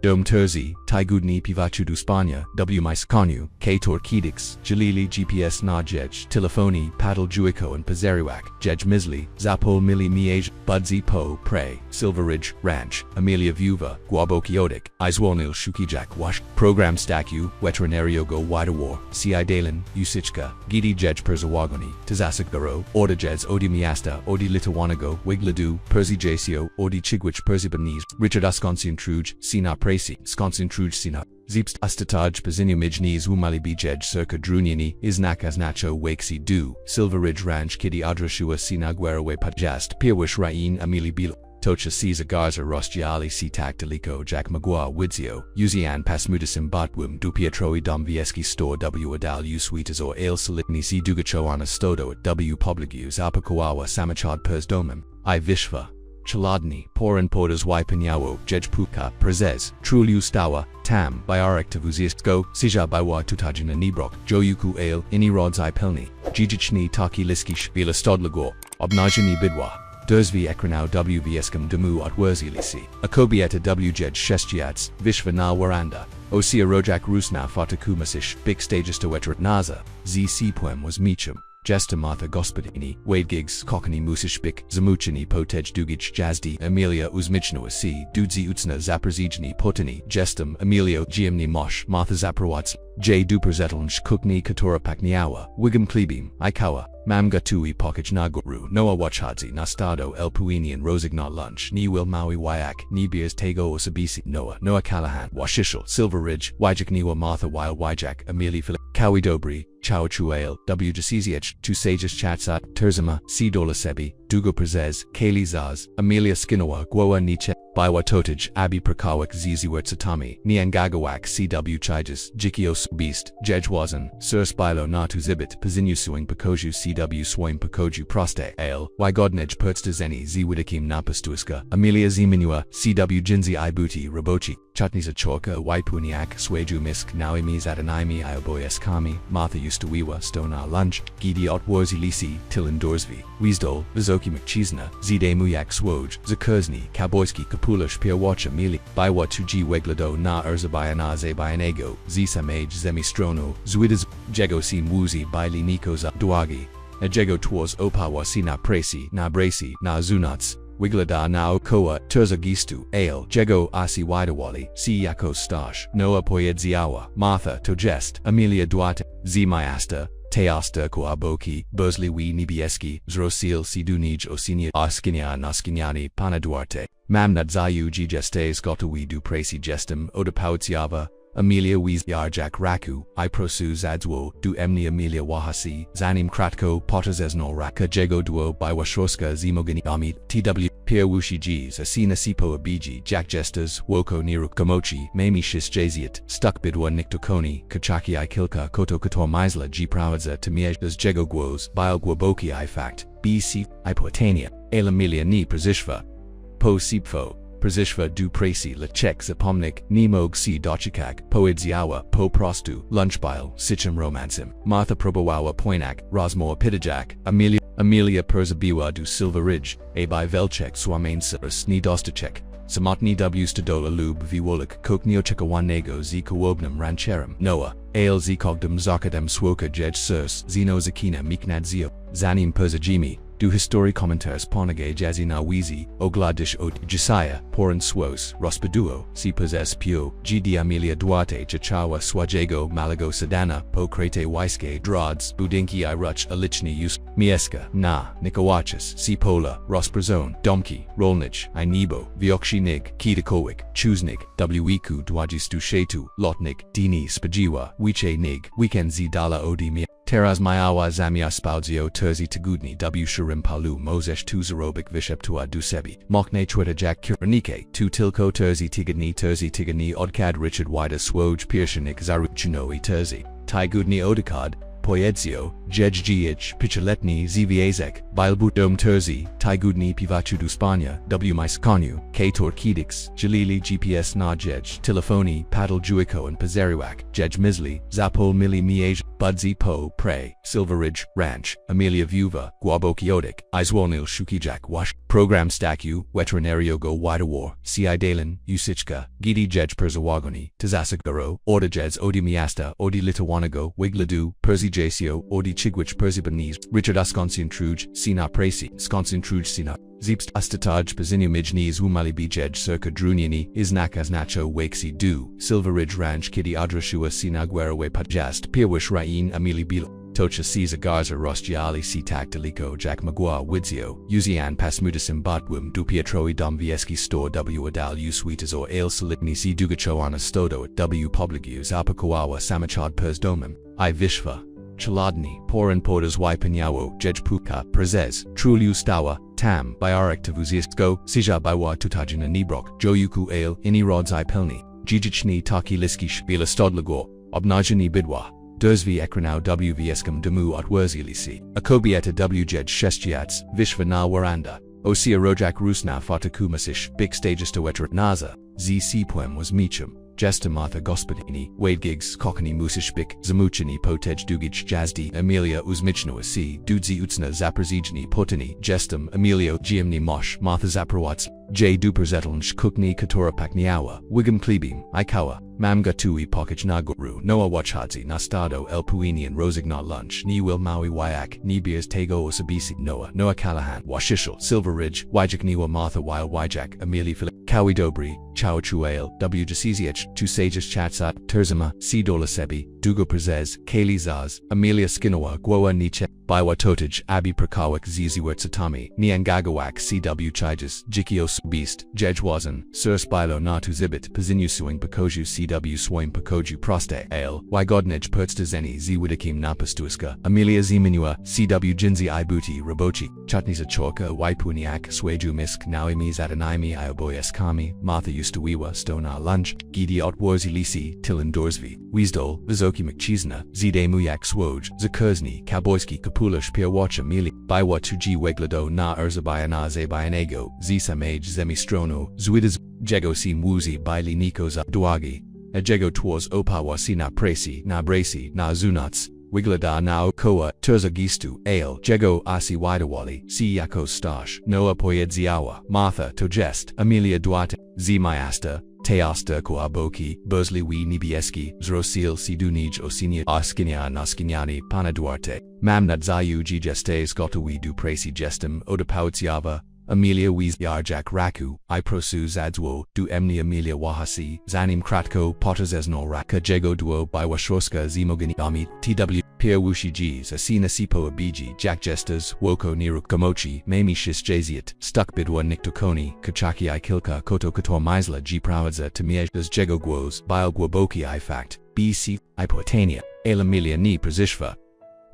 dom terzi, tygodni pivachu do Spania, w mieszkaniu, Kator Kidix, Jalili GPS na telefoni, paddle juico and Pazeriwak, Misli, Zapol Mili Miej, Budsy Po, Prey, Silver Ridge, Ranch, Amelia Viuva, Guabokiotic, Izwolnil Shukijak Wash, Program Staku, Veterinario Go Widawar, CI Dalen, Usichka, Gidi Perzawagoni, Tazasik Garo, Orda Odi Miasta, Odi Litawanago, Wigladu, Perzi Jasio, Odi Chigwich Perzibanese, Richard Asconsian Truge, Sina Presi, Sconsian Truge Sina. Zeepst Astataj Pazinio Mijnis Umali Bijej Circa Druniani, Iznak Nacho Wakesi Du, Silver Ridge Ranch Kitty Adrashua Sina Guerawe Pajast, Pirwish Rain Amili Bil. Tocha Caesar Garza Rostiali Sitak Delico Jack Magua Widzio, Uzian Pasmudisim Botwum Du Pietroi Dom Vieski Store W Adal Usweetas or Ale Solitni Si Dugachoana Stodo at W Publigus Apakoawa Samachad Pers Domim, I Vishva. Chaladni, Poran Podas Y Pinyawo, Jejpuka, Prezes, Truliu Stawa, Tam, Byarik Tavuzistko, Sija Bywa Tutajina Nibrok, Joyuku Ale, Ini Rods I Pelni, Jijichni Taki Liskish, Vila Stodlagor, Obnajani Bidwa, Durzvi Ekranau WVSKM Demu at Wurzilisi, Akobieta WJ Shestiats, Vishva na Waranda, Osia Rojak Rusna Fatakumasish, Big Stages to Wetrat Naza, ZC Poem was Meacham. Jesta Martha Gospodini, Wade Gigs, Kokani Musishbik, Zamuchini Potej Dugich Jazdi, Amelia Uzmichnoa C, Dudzi Utsna Zaperzijni Potini, Jestum, Emilio Giamni Mosh, Martha Zaprowats, J. Duperzetelnj Kukni Katora Pakniawa, Wigam Klebim, Ikawa, Mamga Tui Pokaj Naguru, Noah Wachadzi, Nastado El Puinian Rosigna Lunch, Ni Wil Maui Wyak, Ni Beers Tego Osabisi, Noah Callahan, Washishal, Silver Ridge, Wajak Niwa Martha Wild Wajak, Amelie Philip, Kawi Dobri, Chao Chuail, W. Jasiziech, Tu Sages Chatsat, Terzima, C. Dola Sebi, Dugo Prezes, Kaylee Zaz, Amelia Skinawa, Gwoa Nietzsche, Biwa Totij, Abi Prakawak Ziziwert Satami, Niangagawak CW Chijas, Jikios Beast, Jejwazan, Sir Spilo Natu Zibit, Pazinyu Suing Pakoju CW Swoim Pakoju Proste, Ale, Wygodnej Pertstazeni Z Widikim Napastuiska, Amelia Ziminua, CW Jinzi Ibuti, Rabochi, Chutneys Achorka, Waipuniak, Sweju Misk, Naoimi's Adanaimi Ioboyes Kami, Martha Ustawiwa, Stona Lunch, Gidi Otwarzi Lisi, Tilan Dorsvi, Weasdol, Vizoki McChisna, Zide Muyak Swoj, Zakurzny, Kaboyski Kapulish Pierwacha Mili, Biwa Tuji Weglado Na Urzabayana Zebayanego, Zisamage Zemistrono, Zwidas, Jego Si Muzi Baili Nikos Duagi, Ejego Twas Opawa Sina Presi, Na Brasi, Na Zunats, Wiglada na Okoa, Terza Gistu, Ale, Jego Asi Widawali, Si Yako Stash, Noah Poyedziawa, Martha Tojest, Amelia Duarte, Z Myasta, Teasta Koaboki, Burzli Wi Nibieski, Zrosil Sidunij Osinia Askinia Naskiniani, Pana Duarte, Mamnad Zayu Gestes Gotawi Du Presi Gestem, Oda Pautsiava, Amelia Wies Yarjak Raku, Iprosu Zadzwo, Du Emni Amelia Wahasi, Zanim Kratko, Potazesno Raka Jego Duo by Washroska Zimogani Amit, TW, Pierre Wushi G's, Asina Sipo Abiji, Jack Jesters, Woko Niruk Kamochi, Mami Shis Jaziat, Stuck Bidwa Niktokoni, Kachaki I Kilka, Koto Kator Misla G Prawadza Tamiej, Jego Guos, Bio Guaboki I Fact, BC, Ipotania, El Amelia Ni Prezishva, Po Sipfo. Przishva du Presi Lechek Zapomnik, Nimog Si Dochikak, Poedziawa, Po Prostu, Lunchbile, Sicham Romancim, Martha Probowawa Poinak, Rosmoa Pitijak, Amelia Perzabiwa du Silver Ridge, Abai Velchek Swamain Sirus Ni Dostachek, Samotni W Stadola Lub Viwolik, Kokniochekawanego Z Kawobnam Rancherum, Noah, Ale Z Kogdam Zakadam Swoka Jej Surs, Zeno Zakina Miknadzio, Zanim Perzajimi, Du Histori Commentaires Ponage Jazina Wizi, Ogladish Ot Josiah, Poran Swos, Rospaduo, Si Possess Pio, GD Amelia Duarte Chachawa Swajego Malago Sedana, Po Krete Waiske Drods, Budinki I Ruch Alichni Us, Mieska, Na, Nikawachis, Si Pola, Rosprazone, Domki, Rolnich, I Nebo, Viokshi Nig, Kitakowik, Chuznik, Weku Dwajis Shetu, Lotnik, Dini Spajiwa, Wiche Nig, Weekend Z Dala Odi Teraz Mayawa Zamia Spaudzio Terzi Tagudni W Shurim Palu Mozesh Tu Zarobik Visheptua Dusebi Mokne Twitter Jack Kuranike Tu Tilko Terzi Tigani Odkad Richard Wida Swoj Pirshanik Zaruchinoi Terzi Tigudni Odikad Poedzio Jejgich Pichaletni Zviazek Bilbu Dom Terzi Tigudni Pivachu du Spania W Miskanu Kator Kidix Jalili GPS na Jej Telefoni Paddle Juico and Pazeriwak Jej Misli Zapol Mili Miej Budsy Po Prey, Silver Ridge Ranch, Amelia Viuva, Guabokiotic, Izwolnil Shukijak Wash, Program Statue, Veterinariogo Widawar, C.I. Dalen, Usichka, Gidi Jej Perzawagoni, Tazasagaro, Orda Jeds Odi Miasta, Odi Litawanago, Wigladu, Perzi Jasio, Odi Chigwich Perzibanese, Richard Asconsian Truge, Sina Presi, Sconsian Truge Sina. Ziepst Astataj Pazinu Mijnis Umali Bijej Circa Druniani, Isnakas Nacho Wakesi Du, Silver Ridge Ranch Kitty Adrashua Sinaguerawe Pajast, Pirwish Rain Amili Bilo. Tocha Caesar Garza Rostiali Si Tactilico Jack Magua Widzio, Uzian Pasmudasim Batwim Du Pietroi Dom Vieski Store W Adal Usweetas or Ale Solitni Si Dugachoana Stodo at W Publicus Apakoawa Samachad Pers Domim, I Vishva. Chaladni, Poran Podas Waipanyawo, Jej Puka, Prezes, Truliu Stawa, Tam, Biarek Tavuzisko, Sija Baiwa Tutajina Nibrok, Joyuku Ale, Ini Rods I Pelni, Jijichni Taki Liskish, Bila Stodlagor, Obnajani Bidwa, Durzvi Ekranau WVSKM Damu at Wurzilisi, Akobieta WJed Shestiats, Vishva na Waranda, Osia Rojak Rusna Fatakumasish, Big Stages to Wetrat Naza, ZC Poem was Meacham. Jesta Martha Gospodini, Wade Gigs, Kokani Musishbik, Zamuchini Potej Dugich Jazdi, Amelia Uzmichnoa C, Dudzi Utsna Zaperzijni Potini, Jestam, Emilio Giamni Mosh, Martha Zaprowats, J. Duperzetlnsh Kukni Katora Pakniawa, Wigam Klebim, Ikawa, Mamga Tui Pokich Nagoru, Noah Wachadzi, Nastado El Puinian Rosignot Lunch, Ni Will Maui Wyak, Ni Beers Tego Osabisi, Noah Callahan, Washishal, Silver Ridge, Wajak Niwa Martha Wild Wajak, Amelia Philip, Kawi Dobri, Chao Chuail, W. Jasiziech, Tu Sages Chatsat, Terzima, C. Dolasebi, Dugo Prezes, Kaylee Zaz, Amelia Skinowa, Gwoa Nietzsche, Baiwa Totij, Abi Prakawak Ziziwert Satami, Niangagawak CW Chijas, Jikios Beast, Jejwazan, Sir Spilo Natu Zibit, Pazinusuing Pakoju CW Swoim Pakoju Proste, Ale, Wygodnej Pertstazeni Zwidikim Napastuiska, Amelia Ziminua, CW Jinzi Ibuti, Rabochi, Chatnisa Chorka, Waipuniak, Sweju Misk, Naomi Zatanaimi Ioboyes Kami, Martha Ustawiwa, Stona Lunch, Gidi Otwarzi Lisi, Tilan Dorsvi, Weasdol, Vizoki McChisna, Zide Muyak Swoj, Zakurzny, Kaboyski Kapulish Pierwacha Mili, Baiwa Tuji Weglado Na Urzabayana Zebayanego, Zisa Mage Zemistrono, Zwidas, Jego Sim Wuzi Baili Nikos Duagi, Ejego Twas Opawa Sina Presi, Na Brasi, Na Zunats, Wiglada Na Okoa, Terza Gistu, Ale, Jego Asi Widawali, Si Yako Stash, Noah Poyedziawa, Martha Tojest, Amelia Duarte, Zimayasta, Teasta Koaboki, Burzli Wi Nibieski, Zrosil Sidunij Osinia Askinia Naskinyani Pana Duarte, Mamnat Zayu Gestes Gotawi Du Presi Gestem Odapautsiava, Amelia Wies Yarjak Raku, Iprosu Zadzwo, Du Emni Amelia Wahasi, Zanim Kratko, Potterzesno Raka Jego Duo by Washroska Zimogani Ami, TW, Pierre Wushi G's, Asina Sipo Abiji, Jack Jesters, Woko Niruk Gamochi, Mami Shis Jaziat, Stuck Bidwa Niktokoni, Kachaki I Kilka, Koto Kator Misla G Prawadza Tamiejdas Jego Guos, Bile Gwaboki I Fact, BC, Ipotania, El Amelia Ni Prezishva,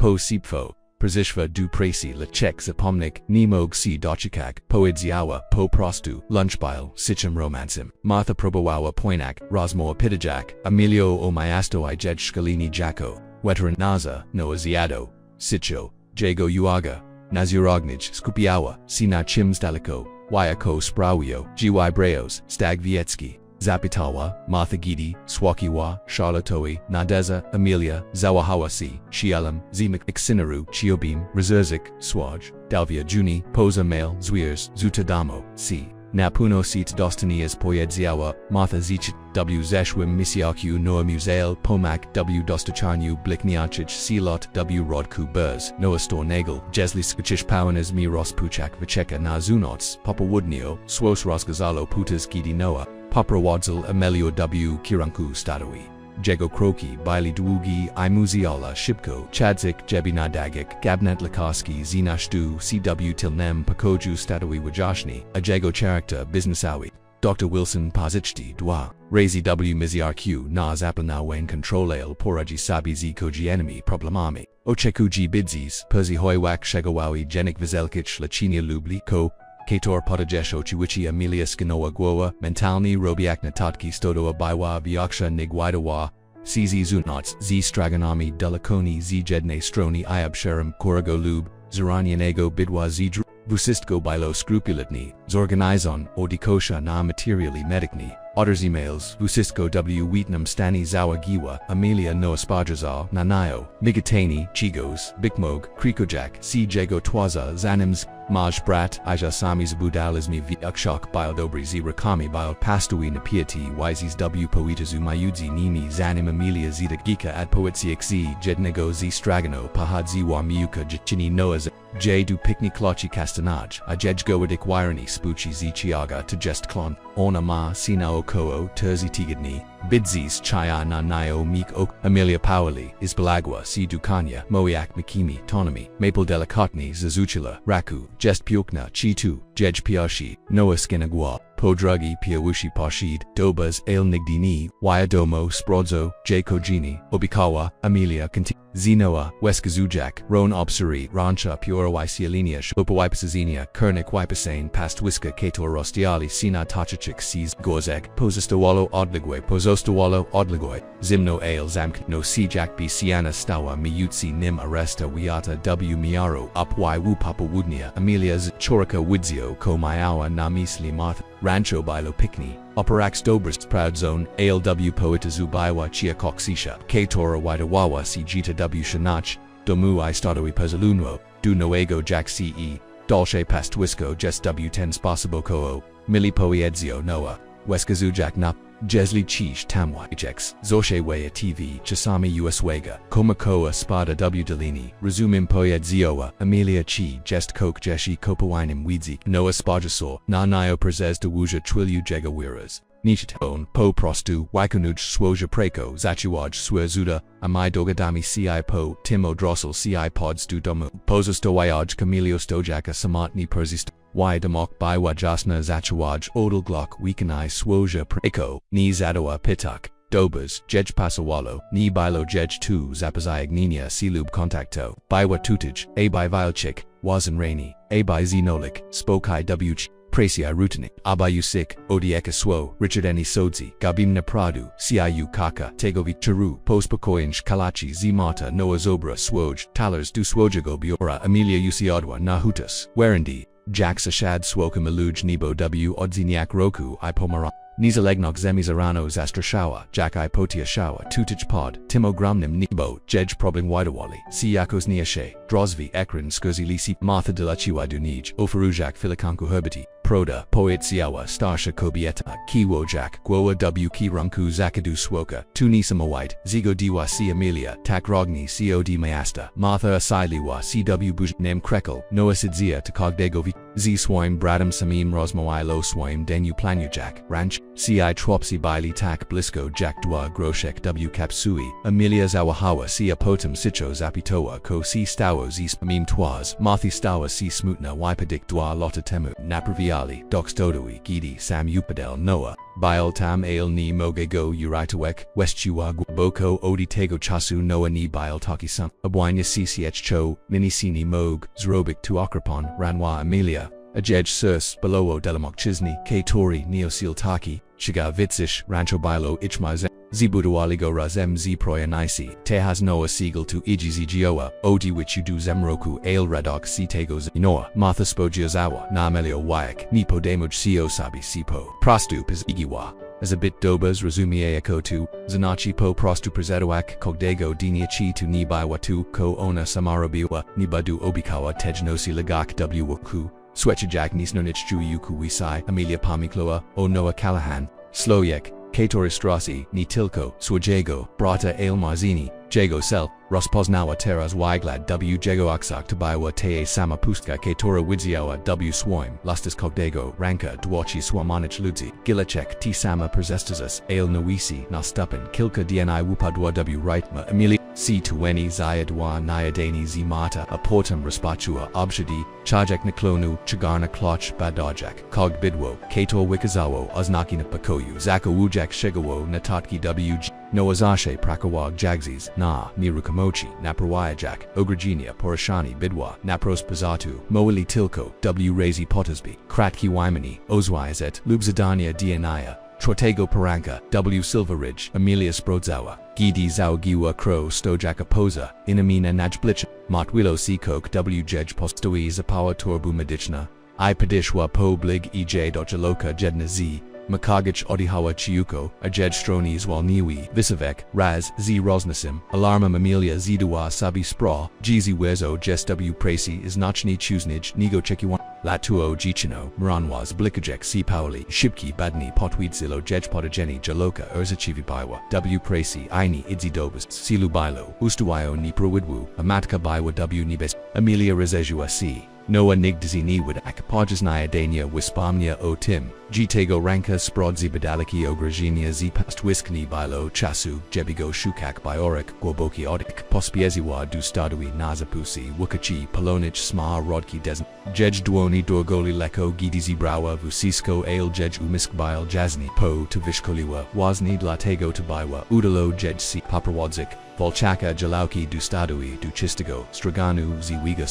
Po Sipfo. Prezishva du Presi Lechek Zapomnik, Nemog C. Dochikak, Poedziawa, Po Prostu, Lunchbile, Sicham Romansim, Martha Probowawa Poinak, Rosmo Apidajak, Emilio O Mayasto I Jej Scalini Jacko, Veteran Naza, Noah Ziado, Sicho, Jago Uaga, Nazirognij, Skupiawa, Sina Chims Daliko, Wyako Sprawio, GY Breos, Stag Vietski, Zapitawa, Martha Gidi, Swakiwa, Charlottoi, Nadeza, Amelia, Zawahawasi, Shielam, Zimak Ixinaru, Chiobim, Rezerzik, Swaj, Dalvia Juni, Poza Male, Zwiers, Zutadamo, C. Napuno Seat Dostanias Poyedziawa, Martha Zichit, W. Zeshwim Misiaku Noah Musail, Pomak, W. Dostacharnu Blikniachich, Silot, W. Rodku Burz, Noah Stornagel, Jesli Skachish Powanas Miros Puchak Vicheka Na Zunots, Papa Woodneo, Swos Rosgazalo Putas Gidi Noah, Papa Wadzil Amelio W. Kiranku Stadawi. Jego Kroki, Baili Długi, Imuziala, Shipko, Chadzik, Jebina Dagik, Gabnet Lakarski, Zinashdu, CW Tilnem, Pakoju Stadawi Wajashni, Ajego Character, Businessawi, Dr. Wilson Pazichti, Dwa, Razi W. Miziarq, Na Zapanawen Controlale, Poraji Sabi Z Koji Enemy, Problemami, Ochekuji Bidzis, Perzi Hoywak Shegawawi, Jenik Vizelkich, Lachinia Lubli, Ko, Kator Potajesho Chiwichi Amelia Skinowa Gwowa, Mentalni Robiak Natatki Stodoa Baiwa Vyaksha Nigwidawa, CZ Zunots, Z Straganami Delakoni Z Jedne Stroni Iab Sherem Korago Lub, Zaranianego Bidwa Z Wusistko bilo skrupulatni, zorganizon, odikosha na materiali medicni. Otters emails, Wusistko w Wheatnam Stani Zawa Giwa, Amelia Noah Spadrazal, Nanayo, Migatani, Chigos, Bikmog, Krikojak, C. Jago Twaza, Zanims, Maj Brat, Aja Sami Zabudalizmi v Ukshok Biodobri z Rakami Biod Pastui Napiati, Yzis w Poetazu Mayudzi Nimi Zanim Amelia Zita Gika ad Poetsiak z Jednego z Stragano Pahad Ziwa Miuka Jichini Noaz. J du Pikni Klochi Castanaj, a Jejgowadik Wirani Spuchi z Chiaga to Jest Klon, Ona Ma Sina Okoo Terzi Tigidni, Bidzis Chaya na Nayo Meek Ok, Amelia Powali, Isbalagua Si Dukanya, Moiak Mikimi, Tonomi, Maple Delicatni Zazuchila, Raku, Jest Piokna, Chitu, Jej Piashi, Noah Skinagua, Podrugi Piawushi Pashid, Dobas Ale Nigdini, Wyadomo Sprodzo, J Kojini, Obikawa, Amelia Conti, Zenoa, Weskazujak, Ron Obsuri, Rancha Pura Wysialinia, Upawipasazenia, Kernik Wipasane, Pastwiska Kator Rostiali, Sina Tachachik Sees, Gozek, Posistawalo Odligwe, Posostawalo Odligwe, Zimno Ale Zamk, No Sijak B Siana Stawa, Miyutsi Nim Aresta Wiata W Miaro, Upwy Wu Papa Wudnia, Amelia Z Chorika Widzio, Ko Mayawa Namisli Martha, Rancho Bilo Pikni, Operax Dobris Proud Zone, ALW Poetazu Baiwa Chia Koksisha, Katora Widawawa Si Jita W Shanach, Domu I Stadoi Pezalunwo, Du Noego Jack CE, Dolce Pastwisco Just W10 Spasibo Koo, Mili Poiedzio Noah, Weskazujak Nap, Jesli Chish Tamwa Ijex, Zoshe Wea TV, Chasami Uswega, Komakoa Spada W Delini, Resumim Poiedzioa, Amelia Chi, Jest Coke Jeshi Kopawainim Weedzik, Noah Spajasor, Na Nio Prezes de Wuja Trilju Jegawiras. Nishiton, Po Prostu, Waikunuj Swoja Preko, Zachiwaj Swerzuda, Amai Dogadami Ci Po, Timo Drossel Ci Pods du Domu, Pozosto Wyaj Camilio Stojaka Samatni Persist, Y Demok by Wajasna Zachiwaj Odal Glock Weekanai Swoja Preko, Ni Zadoa Pitak, Dobas, Jej Pasawalo, Ni Bilo Jej 2 Zapazai Agninia Silub Contacto, Bywa Tutage, A by Vilchik, Wazan Rainy, A by Zenolik, Spokai Wch. Prasia Rutini, Abayusik, Odieka Swo, Richard Eni Sodzi, Gabim Napradu, Ciu Kaka, Tegovi Charu, Postpakoinj Kalachi Zimata Noah Zobra Swoj, Talers Du Swojago Biora, Amelia Usiadwa Nahutas, Werendi, Jack Sashad Swoka Maluj Nebo W Odziniak Roku, Ipomara. Nizalegnok Zemizarano Zastrashawa, Jack I Potia Shawa, Tutich Pod, Timo Gramnim Nebo, Jej Probling Widawali, Siyakos Niashe, Drozvi Ekran Skurzi Lisi, Martha Delachiwa Dunij, Ofarujak Filikanku Herbati, Proda, Poet Siawa, Starsha Kobieta, Kiwo Jack, Gwoa W Kiranku Zakadu Swoka, Tunisama White, Zigo Diwa Si Amelia, Takrogni Cod Mayasta, Martha Asiliwa CW Buj, Nem Krekel, Noah Sidzia Takogdegovi, Z Swaim Bradam Samim Rosmoai Lo Swaim Denu Planyujak, Ranch, Ci Tropsi Baili Tak Blisco Jack Dwa Groshek W Kapsui, Amelia Zawahawa Sia Potem Sicho Zapitoa Ko Si Stawo Z Mim Twaz, Marthi Stawa Si Smutna Wipadik Dwa Lotta Temu, Napraviali, Dox Dodoi, Gidi Sam Upadel Noah, Bial Tam Ale Ni Mogego Uraitawek, Westchua Boko Odi Tego Chasu Noah Ni Bial Taki Sam, Abwanya CCH Cho, Minisini Mog, Zrobik Tuakrapon, Ranwa Amelia, Ajej Surs, Belowo Delamok Chisni, K Tori Neosil Taki, Shiga Vitsish, Rancho Bilo Ichma Zibudualigo Razem Proyanaisi, Tehas Noah Siegel to Ijizigioa, Odi which you do Zemroku Ale Redok Si Tegos Noah, Martha Spojiozawa, Namelio Wayak, Nipo Demuj Sio Sabi Sipo, Prastup is Igiwa. As a bit dobas resumie akotu, Zanachi po prostu prezedoak kogdego diniachi tu ni watu ko ona samarabiwa, ni badu obikawa tejnosi lagak wku, Swechajak nisnonich ju yuku wisai, Amelia Pamikloa, o Noah Callahan, Sloyek, Katoristrasi, ni Tilko, Swajego, Brata Ale Marzini, Jago Sel, Rospoznawa Teras Wyglad W Jago Aksak Tabaywa Te Sama Pustka Katora Widziawa W Swoim, Lustus Kogdego, Ranka Dwachi Swamanich Ludzi, Gilachek T Sama Persestazas, Ale Noisi, Nastupin, Kilka DNI Wupadwa W Rightma, Amelia C Tueni Zayadwa Nyadani Zimata, Aportum Respachua, Obshadi, Chajak Niklonu, Chagarna Kloch Badajak, Kog Bidwo, Kator Wikazawo, Oznaki Napakoyu, Zaka Wujak Shigawo, Natatki WG, Noazashe Prakawag Jagzis, Na, Nirukamochi, Naprawayajak, Ogragenia Porashani Bidwa, Napros Pazatu, Moali Tilko, W Razi Potasby, Kratki Wymani, Ozwyzet, Lubzadania Dianaya, Trotego Paranka, W Silver Ridge, Amelia Sprodzawa, Gidi Zaogiwa Crow Stojaka Poza, Inamina Najblich. Matwilo si coke w jej postoi zapawa torbu medyczna. I padishwa po blig ej doczeloka jedna z. Makagich odihawa chiuko, a jej stroni zwolniwi, visavek, raz, z rosnasim, alarma mamilia zidua sabi spra, gzi wezo w pracy znaczny chuznij, nigo chekiwan, latuo gichino, mranwas blikajek si pauli, shibki badni potwidzilo jej potageni jaloka urzachivi biwa, w pracy ini idzidobus, silu bilo, ustuayo ni prowidwu, amatka biwa w nibes, amelia rezejua si. Noa nigdzi ni wadak pojasnaya dania wispamnia o tim, gitego ranka sprodzi badaliki ograjinia z pastwiskni bilo chasu, jebigo shukak biorik, głoboki odik, pospieziwa du stadui nazapusi, wukachi, polonich sma rodki desn, jej dwoni dorgoli leko gidizi brawa vusisko ale jej umisk bil jazni, po to vishkoliwa, wazni dlatego tabiwa, udalo jej si paprawadzik, Volchaka jalauki du stadui du chistigo, straganu ziwiga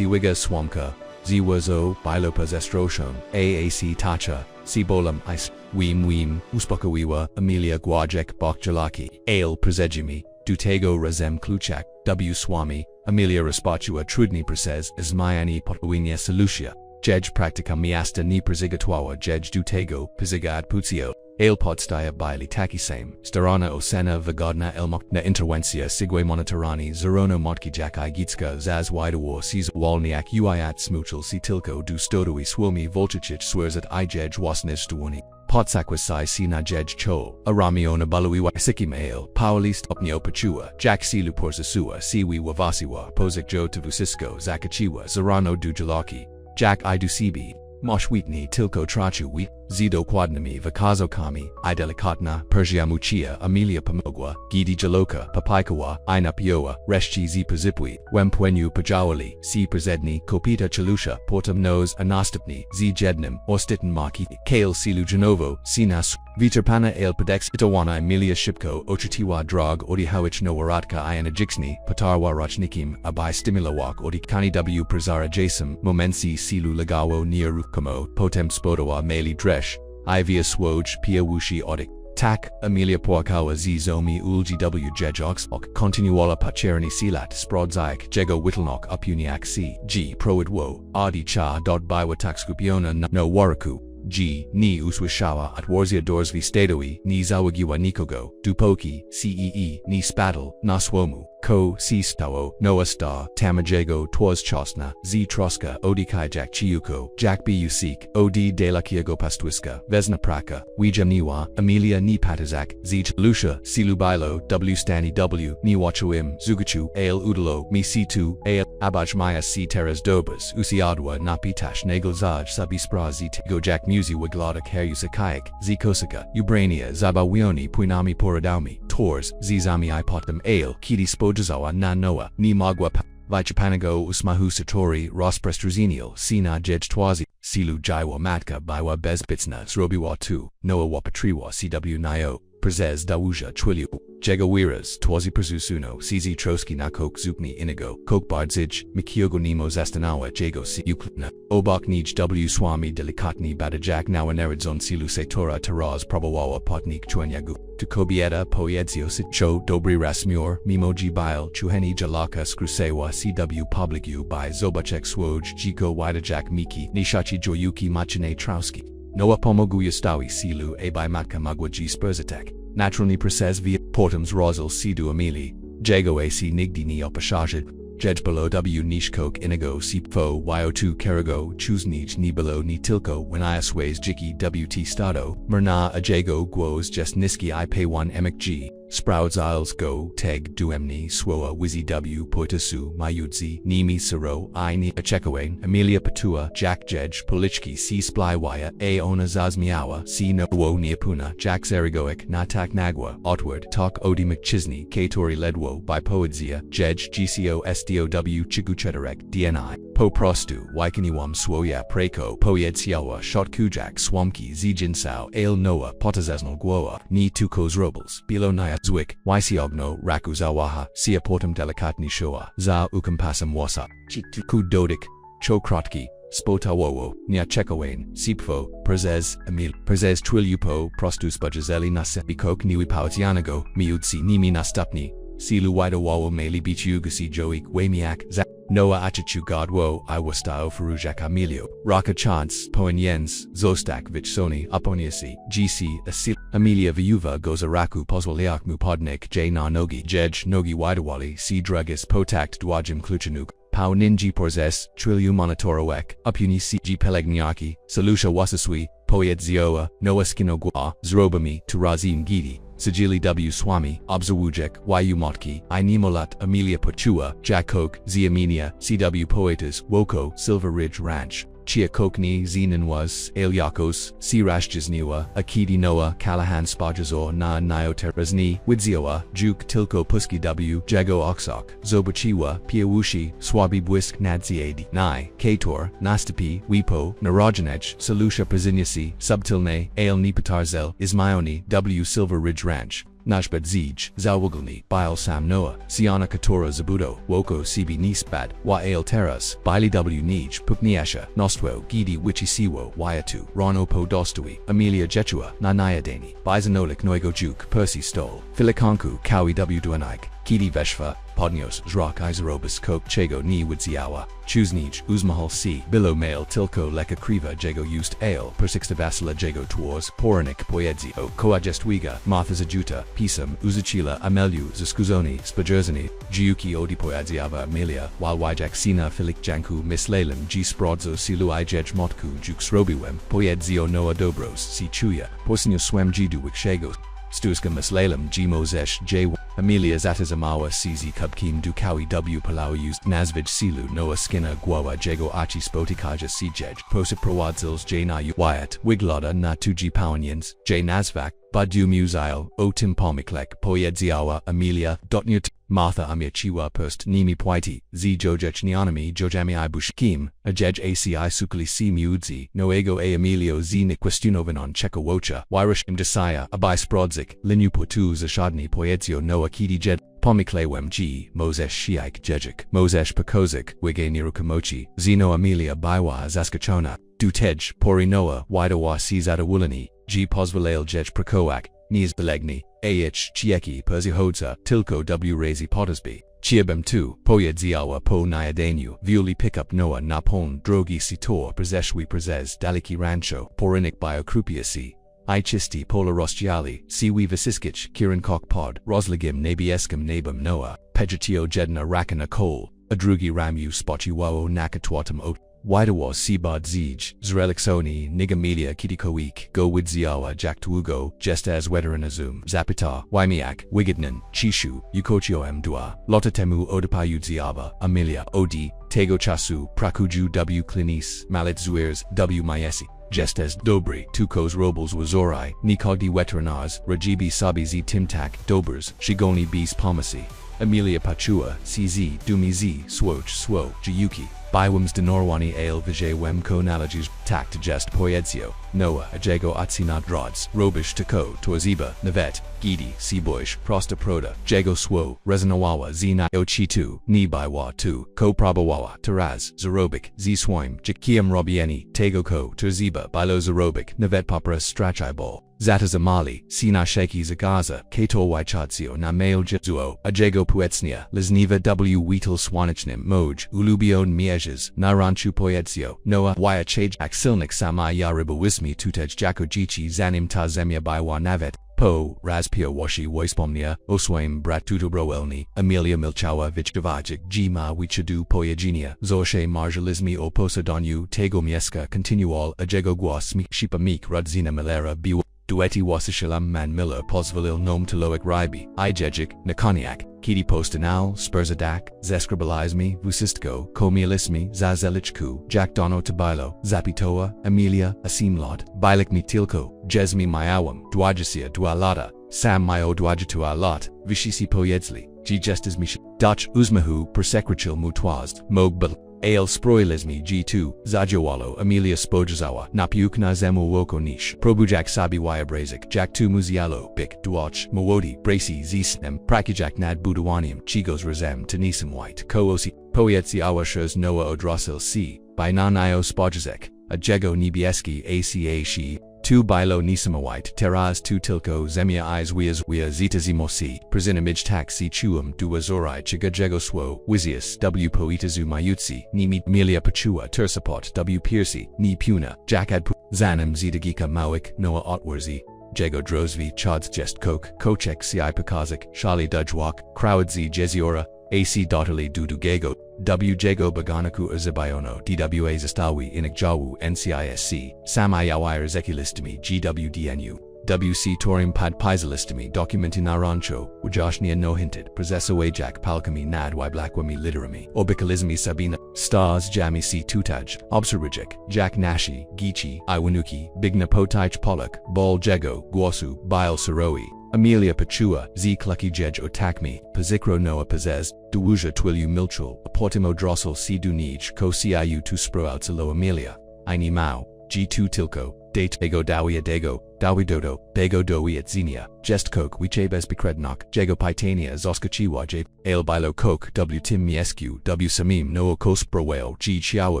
swamka, ziwazo, bilopas estroshon, aac tacha, sibolam is, weem, uspokawiwa, amelia guajek bokjalaki, ale prezejimi, dutego razem kluchak, w swami, amelia respachua trudni prezes, izmayani potwinia solutia, jej practica miasta ni prezigatwawa jej dutego, pizigad puzio. Ale podstaya bili takisame, starana osena vagodna elmok na interwencia sigwe monitorani zerono motkijak igitska zaz widawo siz walniak uiat smuchel si tilko du stodui swumi volchich swerzat ijej wasnis duwani. Potsakwasai si na jej cho, aramiona baluiwa sikim ale, paulist opnio pachua, jack silu porzasua siwi wavasiwa, pozik jo tavusisko zakachiwa zerano du jalaki, jack I du sibi. Moshwitni tilko trachu wheat, zido quadnami vakazo kami, I delicatna, Persia muchia, Amelia Pomogła, Gidi jaloka, Papaikawa, Ina pioa, Reshchi zi pazipwi, Wempwenyu pajawali, si prezedni, Kopita chalusha, Portum nos anastapni, zi jednim, Orstitan maki, Kale silu janovo, Sinas, Viterpana ale padex itawana Emilia shipko, Ochitiwa drog, Odi hawich no waratka iana jiksni, Patarwa rachnikim, Abai stimulawak, Odi kani w prezara jasum, Momensi silu lagawo nierukamo, Potem spodowa meli dresh, Ivia swoj, Pia wushi odik. Tak, Amelia Poakawa z zomi ulgi w jejoksok, continuala pacherni silat sprodzaik, jego whittlenock upuniak c, g proidwo, adi cha dot biwa takskupiona no waraku. G. Ni uswishawa at warzia dorsvi stadoi, ni zawagiwa nikogo, dupoki, cee, ni spaddle, naswomu, ko, si stawo, noa sta, tamajego, twas chosna, z troska, odikai jak chiuko, jak busik, od de la kiego pastwiska, vesna praka, wijamniwa, Amelia ni patazak, z lusha, silubilo, w stani w, ni wachuim, zugachu, ale udalo, mi c2, ale, abajmaya si teras dobas, usiadwa napitash nagelzaj sabispra z tego jak musi waglada karyusakayak, z kosaka, ubrania, zabawioni puinami poradami, tors, zami ipotam ale, kiti spojazawa na noa, ni magwa pa, vichapanago usmahu satori, rosprestruzenial, sina jej twazi, silu jaiwa matka biwa bezbitsna zrobiwa tu, noa wapatriwa cw nio, prezes dawuja twilyu, jegawiras, twazi prezusuno, cz troski na kok zupni inigo, kok bardzij, mikiogo nemo zastanawa jego si uklipna, obak nij w swami delikatni badajak nawaneradzon silu setora taraz probawawa potnik chuanyagu, tukobieta poedzio cho dobri rasmur, mimoji bil chuheni jalaka skrusewa cw publicu by zobachek swoj jiko widajak miki, nishachi joyuki machine trauski. Noa Pomogła stawi silu by matka magwaji spurzatek. Naturalni prezes via portums rozel sidu amili, jego ac nigdi ni opashajid, jej below w nish kok inigo si fo yo2 kerigo chuznij ni below ni tilko when iasways jiki wt stado, mrna a jego guos jes niski I pay 1 emik g. Sprouts isles go, teg duemni, swoa wizi w poitasu, mayudzi, nimi siro, I ni achekowain, Amelia patua, jack jej, polichki si splywaya, a ona zazmiawa, si no wo niapuna, jack zerigoik, na tak nagwa, otward, talk odi mchisni, katori ledwo, by poedzia, jej, gco stow chiguchetarek, dni, po prostu, wikiniwam swoya preko, poedziawa, shot kujak, swamki, zijinsao, ale noa, potazeznal guoa, ni tukos robles, bilo naya Zwick, Wysiogno, Rakuzawaha, Sia portum delicatni shoa, za ukampasam wasa, Chiku dodik, Chokrotki, Spotawowo, Nia Chekowain, Sipfo, Prezes, Emil, Prezes Twilupo, Prostus Bajazeli Nasa, Bikok Niwi Pautianago, Miudsi Nimi Nastapni, silu wida wawo meli bichu gasi joik wamiak za. Noah achichu godwo I wastao farujak Emilio. Raka chance, poen yens, zostak vich soni, aponiasi, gc, asil. Amelia viuva goes araku pozwaliak mupodnik j na nogi, jej nogi widawali, si drugis potakt dwajim kluchanuk. Pau ninji porzes, trillium monitorowek, upuni cg pelegniaki, salusha wasaswi, poet zioa, Noah skinogwa, zrobami, turazim gidi. Sajili W. Swami, Obzawujek, Yu Motki, I Nemolat, Amelia Pachua, Jack Coke, Ziaminia, CW Poetas, Woko, Silver Ridge Ranch, Chia Kokni, Zenanwas, Aelyakos, Sirashjasniwa, Akidi Noah, Callahan Spajazor, Na Nioterazni, Widzioa, Juk Tilko Puski W, Jago Oksok, Zobachiwa, Piawushi, Swabi Bwisk Nadziadi, Nai, Kator, Nastapi, Wipo, Narajanech, Salusha Prazinyasi, Subtilne, Ale Nipatarzel, Ismayoni, W Silver Ridge Ranch. Najbet Zij, Zawugalni, Bile Sam Noah, Siana Katora Zabudo, Woko CB Nisbad, Wa Ale Terras, Bili W Nij, Pukniasha, Nostwo, Gidi Wichisiwo, Wayatu, Rono Po Dostui, Amelia Jechua, Nanayadani, Bizanolik Noigo Juk, Percy Stoll, Filikanku, Kawi W Duanaik, Kidi Veshva, Podnios, Zrak Izarobus Coke Chego Ni Widziawa, Chuznij, Uzmahal C, Bilo Male Tilko Leka Kriva Jego Used Ale, Persixta Vasila Jego Tours, Poranik Poedzio, Koajestwiga, Martha Zajuta, Pisam, Uzuchila, Amelu, Zaskuzoni, Spajerzani, Giuki Odi Poedziava Amelia, while Wijak Sina Filik Janku Mislalem G Sprodzo Silu Ijej Motku Jukes Robiwem, Poedzio Noah Dobros, Si Chuya, Porsinio Swem Jidu Wikshagos. Stuska Mislalem G Mozesh J. Amelia Zatazamawa CZ Kubkim Dukawi W Palau used Nazvij Silu Noah Skinner Guawa Jego Achi Spotikaja Sijej Prosa Prawadzils J Na Wyatt Wigloda Na Tuji Pawanyans J Nazvak Badu Musail O Tim Palmiklek Poyedziawa Amelia Dotnut Martha Amiachiwa Perst Nimi Pwaiti Z Jojech Nianami Jojami Ibushkim Ajej ACI Sukali C Mudzi Noego A Emilio Z Niquestunovinon Chekowocha Wirish Imdesaya Abai Sprodzik Linupotu Zashadni Poyedzio Noah Kidi Jed Pomiklewem G Mozesh Shiak Jejik Mozesh Pakozik Wige Nirukamochi Zeno Amelia Baiwa Zaskachona Dutej Pori Noah Widawa Czada Wulani G Pozvalale Jej Prakoak Niz Belegni Ah Chieki Perzihodza Tilko W Razi Pottersby Chiabem 2 Poyedziawa Po Nyadenu Viuli Pickup Noah Napon Drogi Sitor Prezeshwi Prezez Daliki Rancho Porinik Biokrupiasi I Chisti Pola Rostiali Siwi Vasiskich Kiran Kok Pod Rosligim Nabieskim Nabum Noah Pejatio Jedna Rakana Kol Adrugi Ramu Spochiwao Nakatwatam Ot Widawa Sibad Zij, Zreliksoni, Nigamelia Kitikoik, Go Widziawa Jaktwugo, Jestaz Weteranazum, Zapita, Waimiak, Wigidnan, Chishu, Yukochio Mdua, Lotatemu Odapayudziava, Amelia, Odi, Tego Chasu, Prakuju W Klinis, Malit Zuirs, W Mayesi. Jestez Dobri, Tukos Robles Wazorai, Nikogdi Weteranars, Rajibi Sabi Z Timtak, Dobers, Shigoni Bs Palmasi, Amelia Pachua, CZ, Dumi Z, Swoch, Swo, Jiyuki. Biwams de Norwani Ale Vijay Wemko Analogies, Tak to Jest Poedzio, Noah, Ajego Atsinat Drods, Robish Tako, Torziba, Navet, Gidi, Seaboish, Prosta Proda, Jago Swo, Rezanawawa, Zina Ochitu, Ni Baiwa 2, Ko Prabawawa, Taraz, Zarobik, Z Swoim, Jakiam Robieni, Tego Ko, Torziba, Bilo Zarobik, Navet Papara Strachai Ball. Zatazamali, Sina Sheki Zagaza, Kator Waichatzio na Mail Jitzuo, Ajego Puetsnia, Lizniva W Weetal Swanichnim, Moj, Ulubion Mieges, Naranchu Poedzio, Noah, Wyachaj Axilnik Sama Yariba Wismi Tutej Jakojichi Zanim Ta Zemia Baiwa Navet, Po, Razpio Washi Woispomnia, Oswaim Bratutubroelni, Amelia Milchawa Vichdavajik, Jima Wichadu Poyagenia, Zorshe Marjalizmi O Posadonu, Tego Mieska Continual, Ajego Guasmi, Shipa Meek Rudzina Milera Biwa. Dueti Wasishalam Man Miller Posvalil Nom Taloic Ribi, Ijejic, Nakoniak, Kidi Postanal, Spurzadak, Zescribalizmi, Vusistko, Komialismi, Zazelichku, Jack Dono Tabilo, Zapitoa, Amelia, Asimlot, Bilikmi Tilko, Jesmi Mayawam, Dwajasia Dualata, Sam Mayo Dwajatua Lot, Vishisi Poyedzli, G Gestas Mish, Dutch Uzmahu, Persecrichil Mutwazd, Mogbal. Ale Sproilismi G2, Zajawalo, Amelia Spojazawa, Napiukna Zemu Woko Nish, Probujak Sabi Wayabrazik, Jak 2 Muzialo, Bik, Duach, Mawodi, Bracy Zisnem, Prakijak Nad Budawanium, Chigos Razem, Tanisam White, Koosi, Poetsi Awashers Noah Odrasil C, by Nanayo Spojazek, Ajego Nibieski ACA Shi, Tu bilo nisamawite, teraz tu tilko zemia eyes wia zeta zimosi, presinimage taxi chuum duazorai chiga jegoswo, wizius, w poetazu mayutsi, ni melia pachua tersapot, w piercy, ni puna, jakad zanam zitagika mawik, noah otwarzi, jego drozvi chods jest coke, kochek si pokazik, shali dujwak, crowdzi jeziora, ac dotterly dudugego, w jego baganaku urzibayono, dwa zastawi inigjawu ncisc, samayawire zekulistami gwdnu, wc torium pad paisalistami documenti narancho, wajashnia no hinted, prezesso wajak palkami nadwi blackwami literami, obicalismi sabina, stars jami si tutaj, obserwijek, jack nashi, gichi, iwanuki, bigna potich polak, bal jego, guasu, bile saroi, Amelia Pachua, Z Clucky Jej Otakmi, Pazikro Noah Pazez, Duwuja Twilu Milchul, Aportimo Drossel Si Dunij, Ko Ciu Tu Sproutsalo Amelia, Ini Mao, G2 Tilko, Date Ego Dawia Dago, Dawi Dodo, Dago Dowi at Xenia, Jest Coke Wichebes Bikrednok, Jago Pitania Zoskachiwa J, Ale Bilo Coke, W Tim Miescu, W Samim Noah Kosprawale, G Chiawa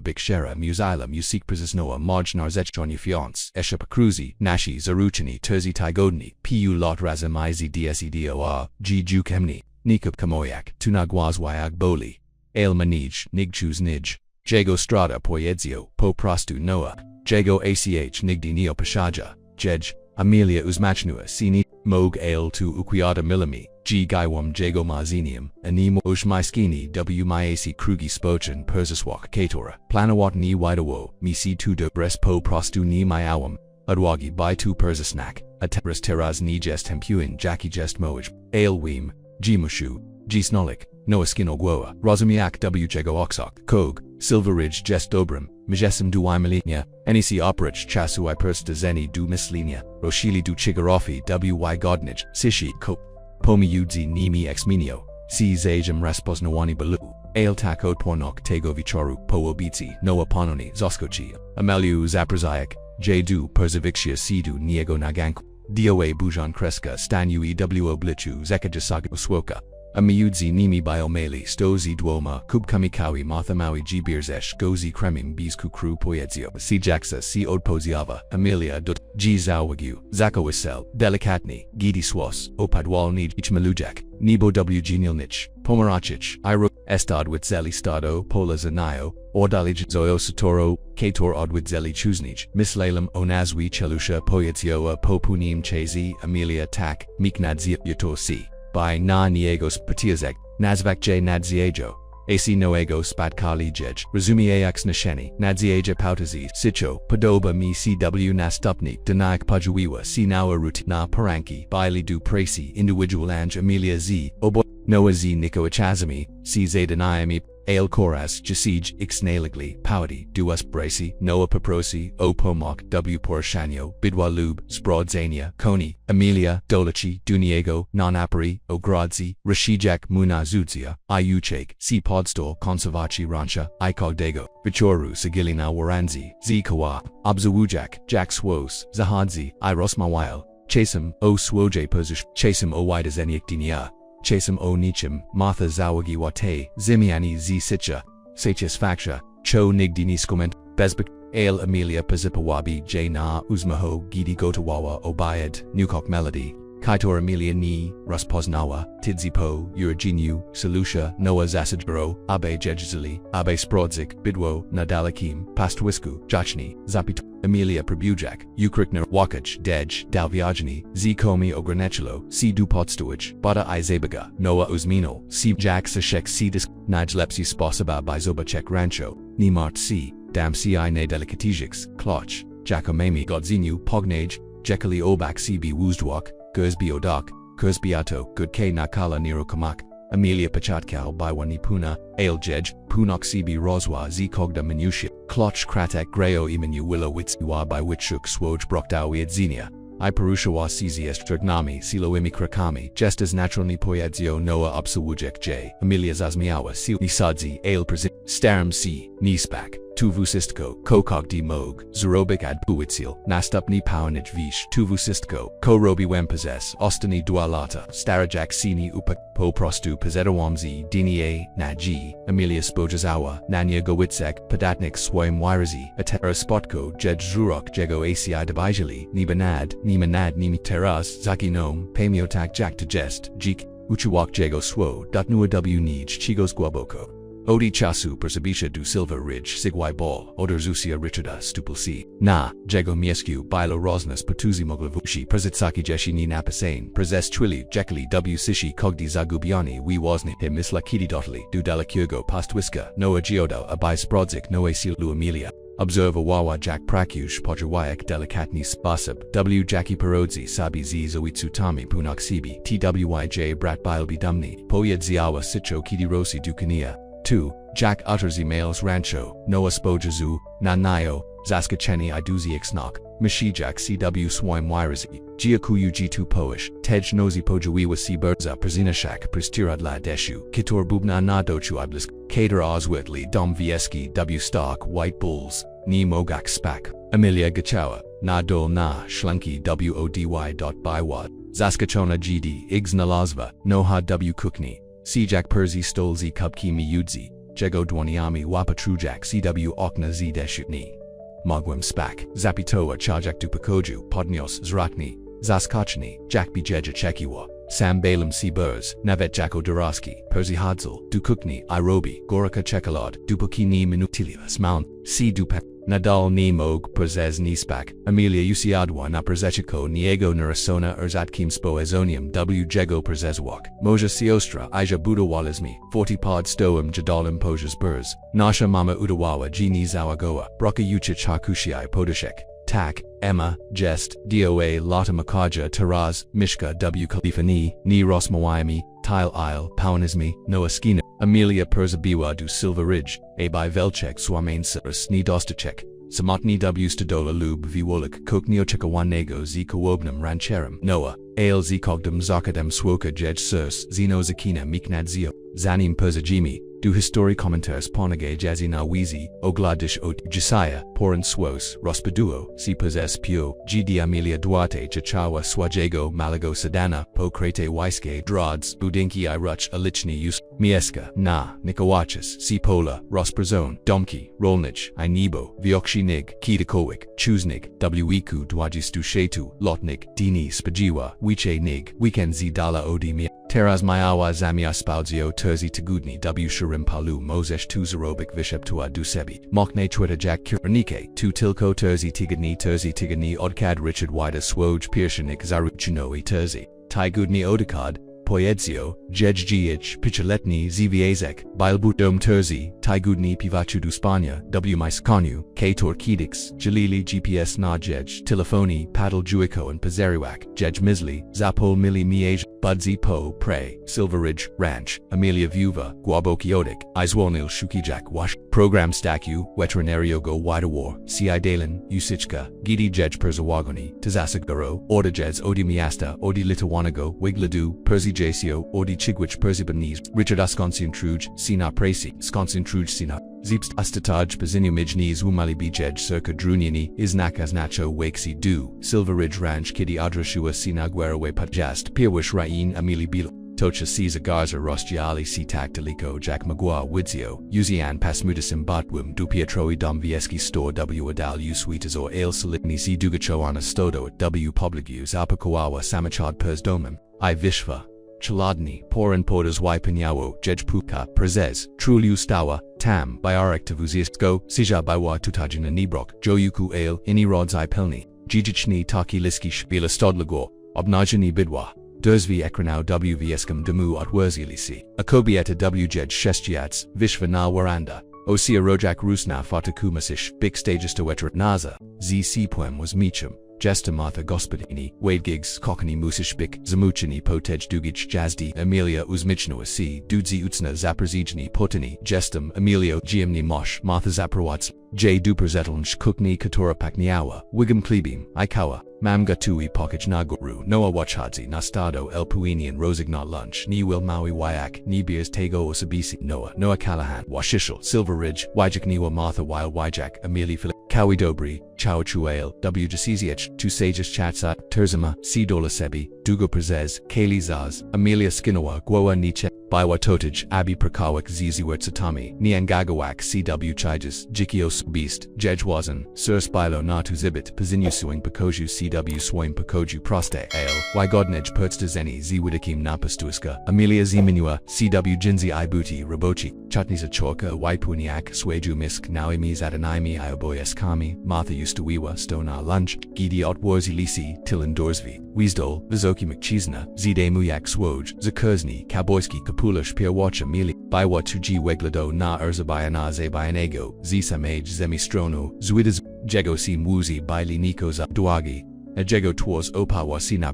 Bikshera, Musila Musik Prizis Noah, Maj Narzech Johnny Fiance, Esha Pakruzi, Nashi Zaruchini, Terzi Tigodni, Pu Lot Razamizi Dsedor, G Jukemni, Nikub Kamoyak, Tunagwazwayag Boli, Ale Manij, Nigchus Nij, Jago Strada Poyedzio, Po Prastu Noah, Jago ACH Nigdi Neo Pashaja, Jej, Amelia Uzmachnua Sini, Mog Ale tu Uquiada Milami, G Gaiwam Jago Mazinium, Animo Ushmaiskini W Miac Krugi Spochen Persiswak Katora, Planawat Ni Widawo, Misi tu de Bres Po Prastu Ni Myawam, Adwagi By tu Persisnak, Atebras Teraz Ni Jest Hempuin Jackie Jest Moaj, Ale Weem, G Mushu, G Snolik, Noaskin Ogwoa, Rozumiak W Jago Oxok, Kog, Silver Ridge Jest Dobrim, Mijesem du Imalinia, Nec Operich Chasu I Persta Zeni du Mislinia, Roshili du Chigarofi W Godnij, Sishi, Ko, Pomi Udzi Nimi Exminio, Si Zajem Respos Nawani Balu, Ale Takot Pornok Tego Vichoru, Po Obitsi, Noa Pononi, Zoskochi, Ameliu Zaprazayak, J du Persevixia Sidu Niego Naganku, DOA Bujan Kreska Stanu EWO Blichu Zekajasaga Uswoka, Amiudzi Nimi Biomeli Stozi Dwoma Kubkamikawi Mathamawi Gbirzesh Gozi Kremim Bis Kukru Poyedzio Si Jaxa Si Odpoziava Amelia Dut G Zawagyu Zako Wisel Delikatni Gidi Swas Opadwal Nij Ichmalujak Nibo W Genilnich Pomarachich Iro Estad Witzeli Stado Pola Zanayo Ordalij Zoyo Satoro Kator Odwitzeli Chuznij Mislalem Onazwi Chelusha Poyedzioa Popunim Chazi Amelia Tak Miknadzia Yotosi by na niegos patiazek, nazvak j nadziejo, ac noego spatkali jej, resumi ax nasheni, nadzieja pautazi, sicho, podoba mi cw nastupni, denaik pajuiwa si nawa ruti na paranki, bili du presi, individual ange Amelia z, obo, noa z niko achazami, si zadaniami, ale koras, jasij, ixnaligli, powdy, duas brasi, noa paprosi, o pomok, w porshanyo, bidwa lub, sprodzania, koni, Amelia, dolachi, duniego, non-apari, o gradzi, rashijak muna zudzia, iuchake, si podstol, conservaci rancha, ikogdego, vichoru sigilina waranzi, z kawa, obzawujak, jack swos, zahadzi, iros mawile, chasem, o swoje posish, chasem o widazeniak dinia. Chasem o nichim, Martha Zawagi Wate, Zimiani Z Sitcha, Sachis Faksha, Cho Nigdini Skoment, Besbik, Ale Amelia Pazipawabi, J Na, Uzmaho, Gidi Gotawawa, Obayad, Nukok Melody, Kaitor Amelia Ni, Ruspoznawa, Tidzipo, Uraginu, Salusha, Noah Zasajbro, Abe Jejzili, Abe Sprodzik, Bidwo, Nadalakim, Pastwisku, Jachni, Zapit, Amelia Prabujak, Ukrikner, Wakach, Dej, Dalviagini, Zikomi Ogranechilo, C. Dupotstuich, Bada Izabaga, Noah Uzmino, C. Jack Sashek Cedis, Najlepsi Sposaba by Zobachek Rancho, Nimart C. Dam Ci Ne Delicatijix, Kloch, Jacomami Godzinu, Pognage, Jekali Obak CB Wuzdwak, Gersby Odak, Kursbiato, Good K Nakala Nero Kamak, Amelia Pachatkal by Wanipuna, Ale Jej, Punok CB Roswa Z Kogda Minutia, Kloch Kratek Greo Imenu Willow Witzua by Witchuk Swoj Brokdawi at Xenia, I Perushawa CZS Trignami, Silo Imi Krakami, just as naturally Poyadzio Noah Upsawujek J, Amelia Zazmiawa Sil Nisadzi, Ale Prezin, Starum C, Nispak, tuvusistko, kokog di mog, zarobik ad buitsil, nastupni powanij vish, tuvusistko, ko robi wem possess, ostani dualata, starajak sini upak, po prostu pozetawamzi, dini naji, Amelia spojazawa, nanya gowitsek, podatnik swoim wirazi, atera spotko, jed zurok jego asi dabijali, nimanad nimi teras, zaki nom, pamiotak jak to jest, jik, uchiwak jego swo, nua w nij chigos guaboko. Odi chasu persabisha du silver ridge sigwai ball, oder zusia richarda stupulsi. Na, jego miescu bilo rosnas patuzi moglavushi prezitsaki jeshi ni napasane, prezes twili jekali w sishi kogdi zagubiani wi wasni him isla kidi dotali, du dalakyugo pastwiska, noa geodo abai sprodzik noa silu Amelia. Observe wawa jak prakush pojawayak delikatni spasab, w jaki parodzi sabi z zoitsutami punak sibi, twyj brat bilbi dumni, poyed ziawa sitcho kidi rosi dukania. 2. Jack utters emails rancho, Noah spojazu, nanayo, zaskacheni iduzi ixnok, mishijak cw swim wirazi, giakuyu g2 poish, tej nozi pojawiwa si berza prezinashak pristiradla deshu, kitor bubna na dochu iblis, kater oswitli dom vieski w stock white bulls, ni mogak spak, Amelia gachawa, na dol na shlanki wody.bywad, zaskachona gd igs nalazva, noha w kukni. Sijak perzi stolzi kubki miyudzi, jego dwaniami wapatrujak cw okna z deshutni. Mogwem spak, zapitoa chajak dupakoju, podnios zrakni, zaskachni, jakbi jeja chekiwa, sam balam si burs, navet jako duraski, perzi hadzel, dukukni, irobi, goraka chekalod, dupokini minutilia smount, si dupak. Nadal ni mog prezes ni spak, Amelia usiadwa na prezechiko niego narasona erzatkim spoezonium w jego prezeswak, moja siostra ija budawalizmi, 40 pod stoem jadalim pojas burs, nasha mama udawawa gini zawagoa, broka uchich hakushiai podashek, tak, Emma, jest, doa lata makaja taraz, mishka w kalifani, ni rosmawayami, tile isle, powanismi, noa skina. Amelia perzabiwa du silver ridge, by velchek swamain sirs ni dostachek, samotni w stadola lub viwolik kokniochekawanego z kawobnum rancherum, Noah, z kogdum zakadem swoka jej sirs zino zakina miknadzio, zanim perzajimi, du histori commentaires ponage jazzy na wizi, ogladish ot jisiah, poran swos, rospaduo, si possess pio, gd Amelia Duarte chachawa swajego malago sedana, po krete waiske drods, budinki I ruch alichni us, mieska, na, nikawachas, si pola, rosprazone, domki, rolnich, I nebo, viokshi nig, kitakowik, chuznig, wiku dwajistu shetu, lotnik, dini spajiwa, wiche nig, weekend z dala odi Teraz mayawa zamia spaudzio terzi tagudni w shirim palu mozesh tu zarobik visheptua dusebi. Mokne twitter jack kurnike, tu tilko terzi tigani odkad Richard wida swoj pirshanik zaruchinoe terzi. Tigudni odikad, poyedzio, jejgich pichaletni zviazek, bilbutdom terzi, tigudni pivachu du Spania, w miskonu, k torkidix, jalili gps na jej, telefoni, paddle juico and pazeriwak, jej misli, zapol mili miej, budzi po, pre, Silveridge, ranch, Amelia Viuva, guabokiotic, izwolnil shukijak wash, program staku, veterinario go widawar, ci dalen, usichka, gidi jej perzawagoni, tazasagaro, ordajez odi miasta, odi litawanago, wigladu, perzi jasio, odi chigwich perzibanese, Richard asconsin truj, sina presi, sconsin truj sina. Zipst astataj paziniumijnis umali bijej circa druniani isnakas nacho wakesi du, Silveridge ranch kidi adrashua sinaguerawe pajast, pirwish rain amili bilo. Tocha Caesar Garza Rostiali si tactilico Jack Magua Widzio, Uzian Pasmudisim Batwum du Pietroi dom Vieski store W Adal Usweetas or Ale Solitni si Dugacho Anastodo at W Publicus Apakoawa Samachad Pers Domim, I Vishva. Chaladni, Poran Podas y Pinyawo, Jejpuka, Prezes, Truliu Stawa, Tam, Biarek Tavuzisko, Sija Biwa Tutajina Nibrok, Joyuku Ale, Ini Rods I Pelni, Jijichni Taki Liskish, Vila Stodlagor, Obnajani Bidwa, Derzvi Ekranau WVSKM Demu at Wurzilisi, Akobieta WJ Shestiats, Vishva na Waranda, Osia Rojak Rusna Fatakumasish, Big Stages to Wetrat Naza, ZC Poem was Meacham. Jesta Martha Gospodini, Wade Gigs, Kokani Musishbik, Zamuchini Potej Dugich Jazdi, Amelia Uzmichnoa C, Dudzi Utsna Zaprzijni Potini, Jestem, Emilio Giamni Mosh, Martha Zaprawats, J. Duperzetelnsh Kukni Katora Pakniawa, Wigam Klebim, Ikawa. Mamga tui pokaj na guru. Noa wachadzi na stado el puinian rosignot lunch. Ni will maui wyak. Ni beers tego osabisi. Noa Callahan. Washishal. Silver Ridge. Wajak niwa Martha Weil Wajak. Amelie Philip. Kawi Dobri. Chao Chuail. W. Jasisiech. Tu Sages Chatsa. Terzima. C. Dola Sebi. Dugo Prezes. Kaylee Zaz. Amelia Skinawa. Gwoa Nietzsche. Biwa Totij. Abi Prakawak. Zizi Wertsatami. Niangagawak. C.W. Chijas. Jikios Beast. Jejwazan. Sir Spilo Natu Zibit. Pazinu Suing Pakoju. C.W. Swoim Pakoju Proste. Ale. Wygodnej Pertstazeni. Zwidikim Napastuiska. Amelia Ziminua. C.W. Jinzi Ibuti. Rabochi. Chutnisa Chorka. Waipuniak. Sweju Misk. Nauimis Adanaimi. Ioboyeskami. Martha Ustuiwa. Stona Lunch. Gidi Otwarzi Lisi. Tilan Dorsvi. Weasdol. Vizoki McCheesna. Zide Muyak Swoj. Zakurzny. Kaboyski Kapulish Pierwacha Mili. Biwa Tuji Weglado Na Urzabayana Zebayanego. Zisamage Zemistrono. Zwidas. Jego Si Muzi Baili Nikoza. Duagi. Ejego Twas Opawasina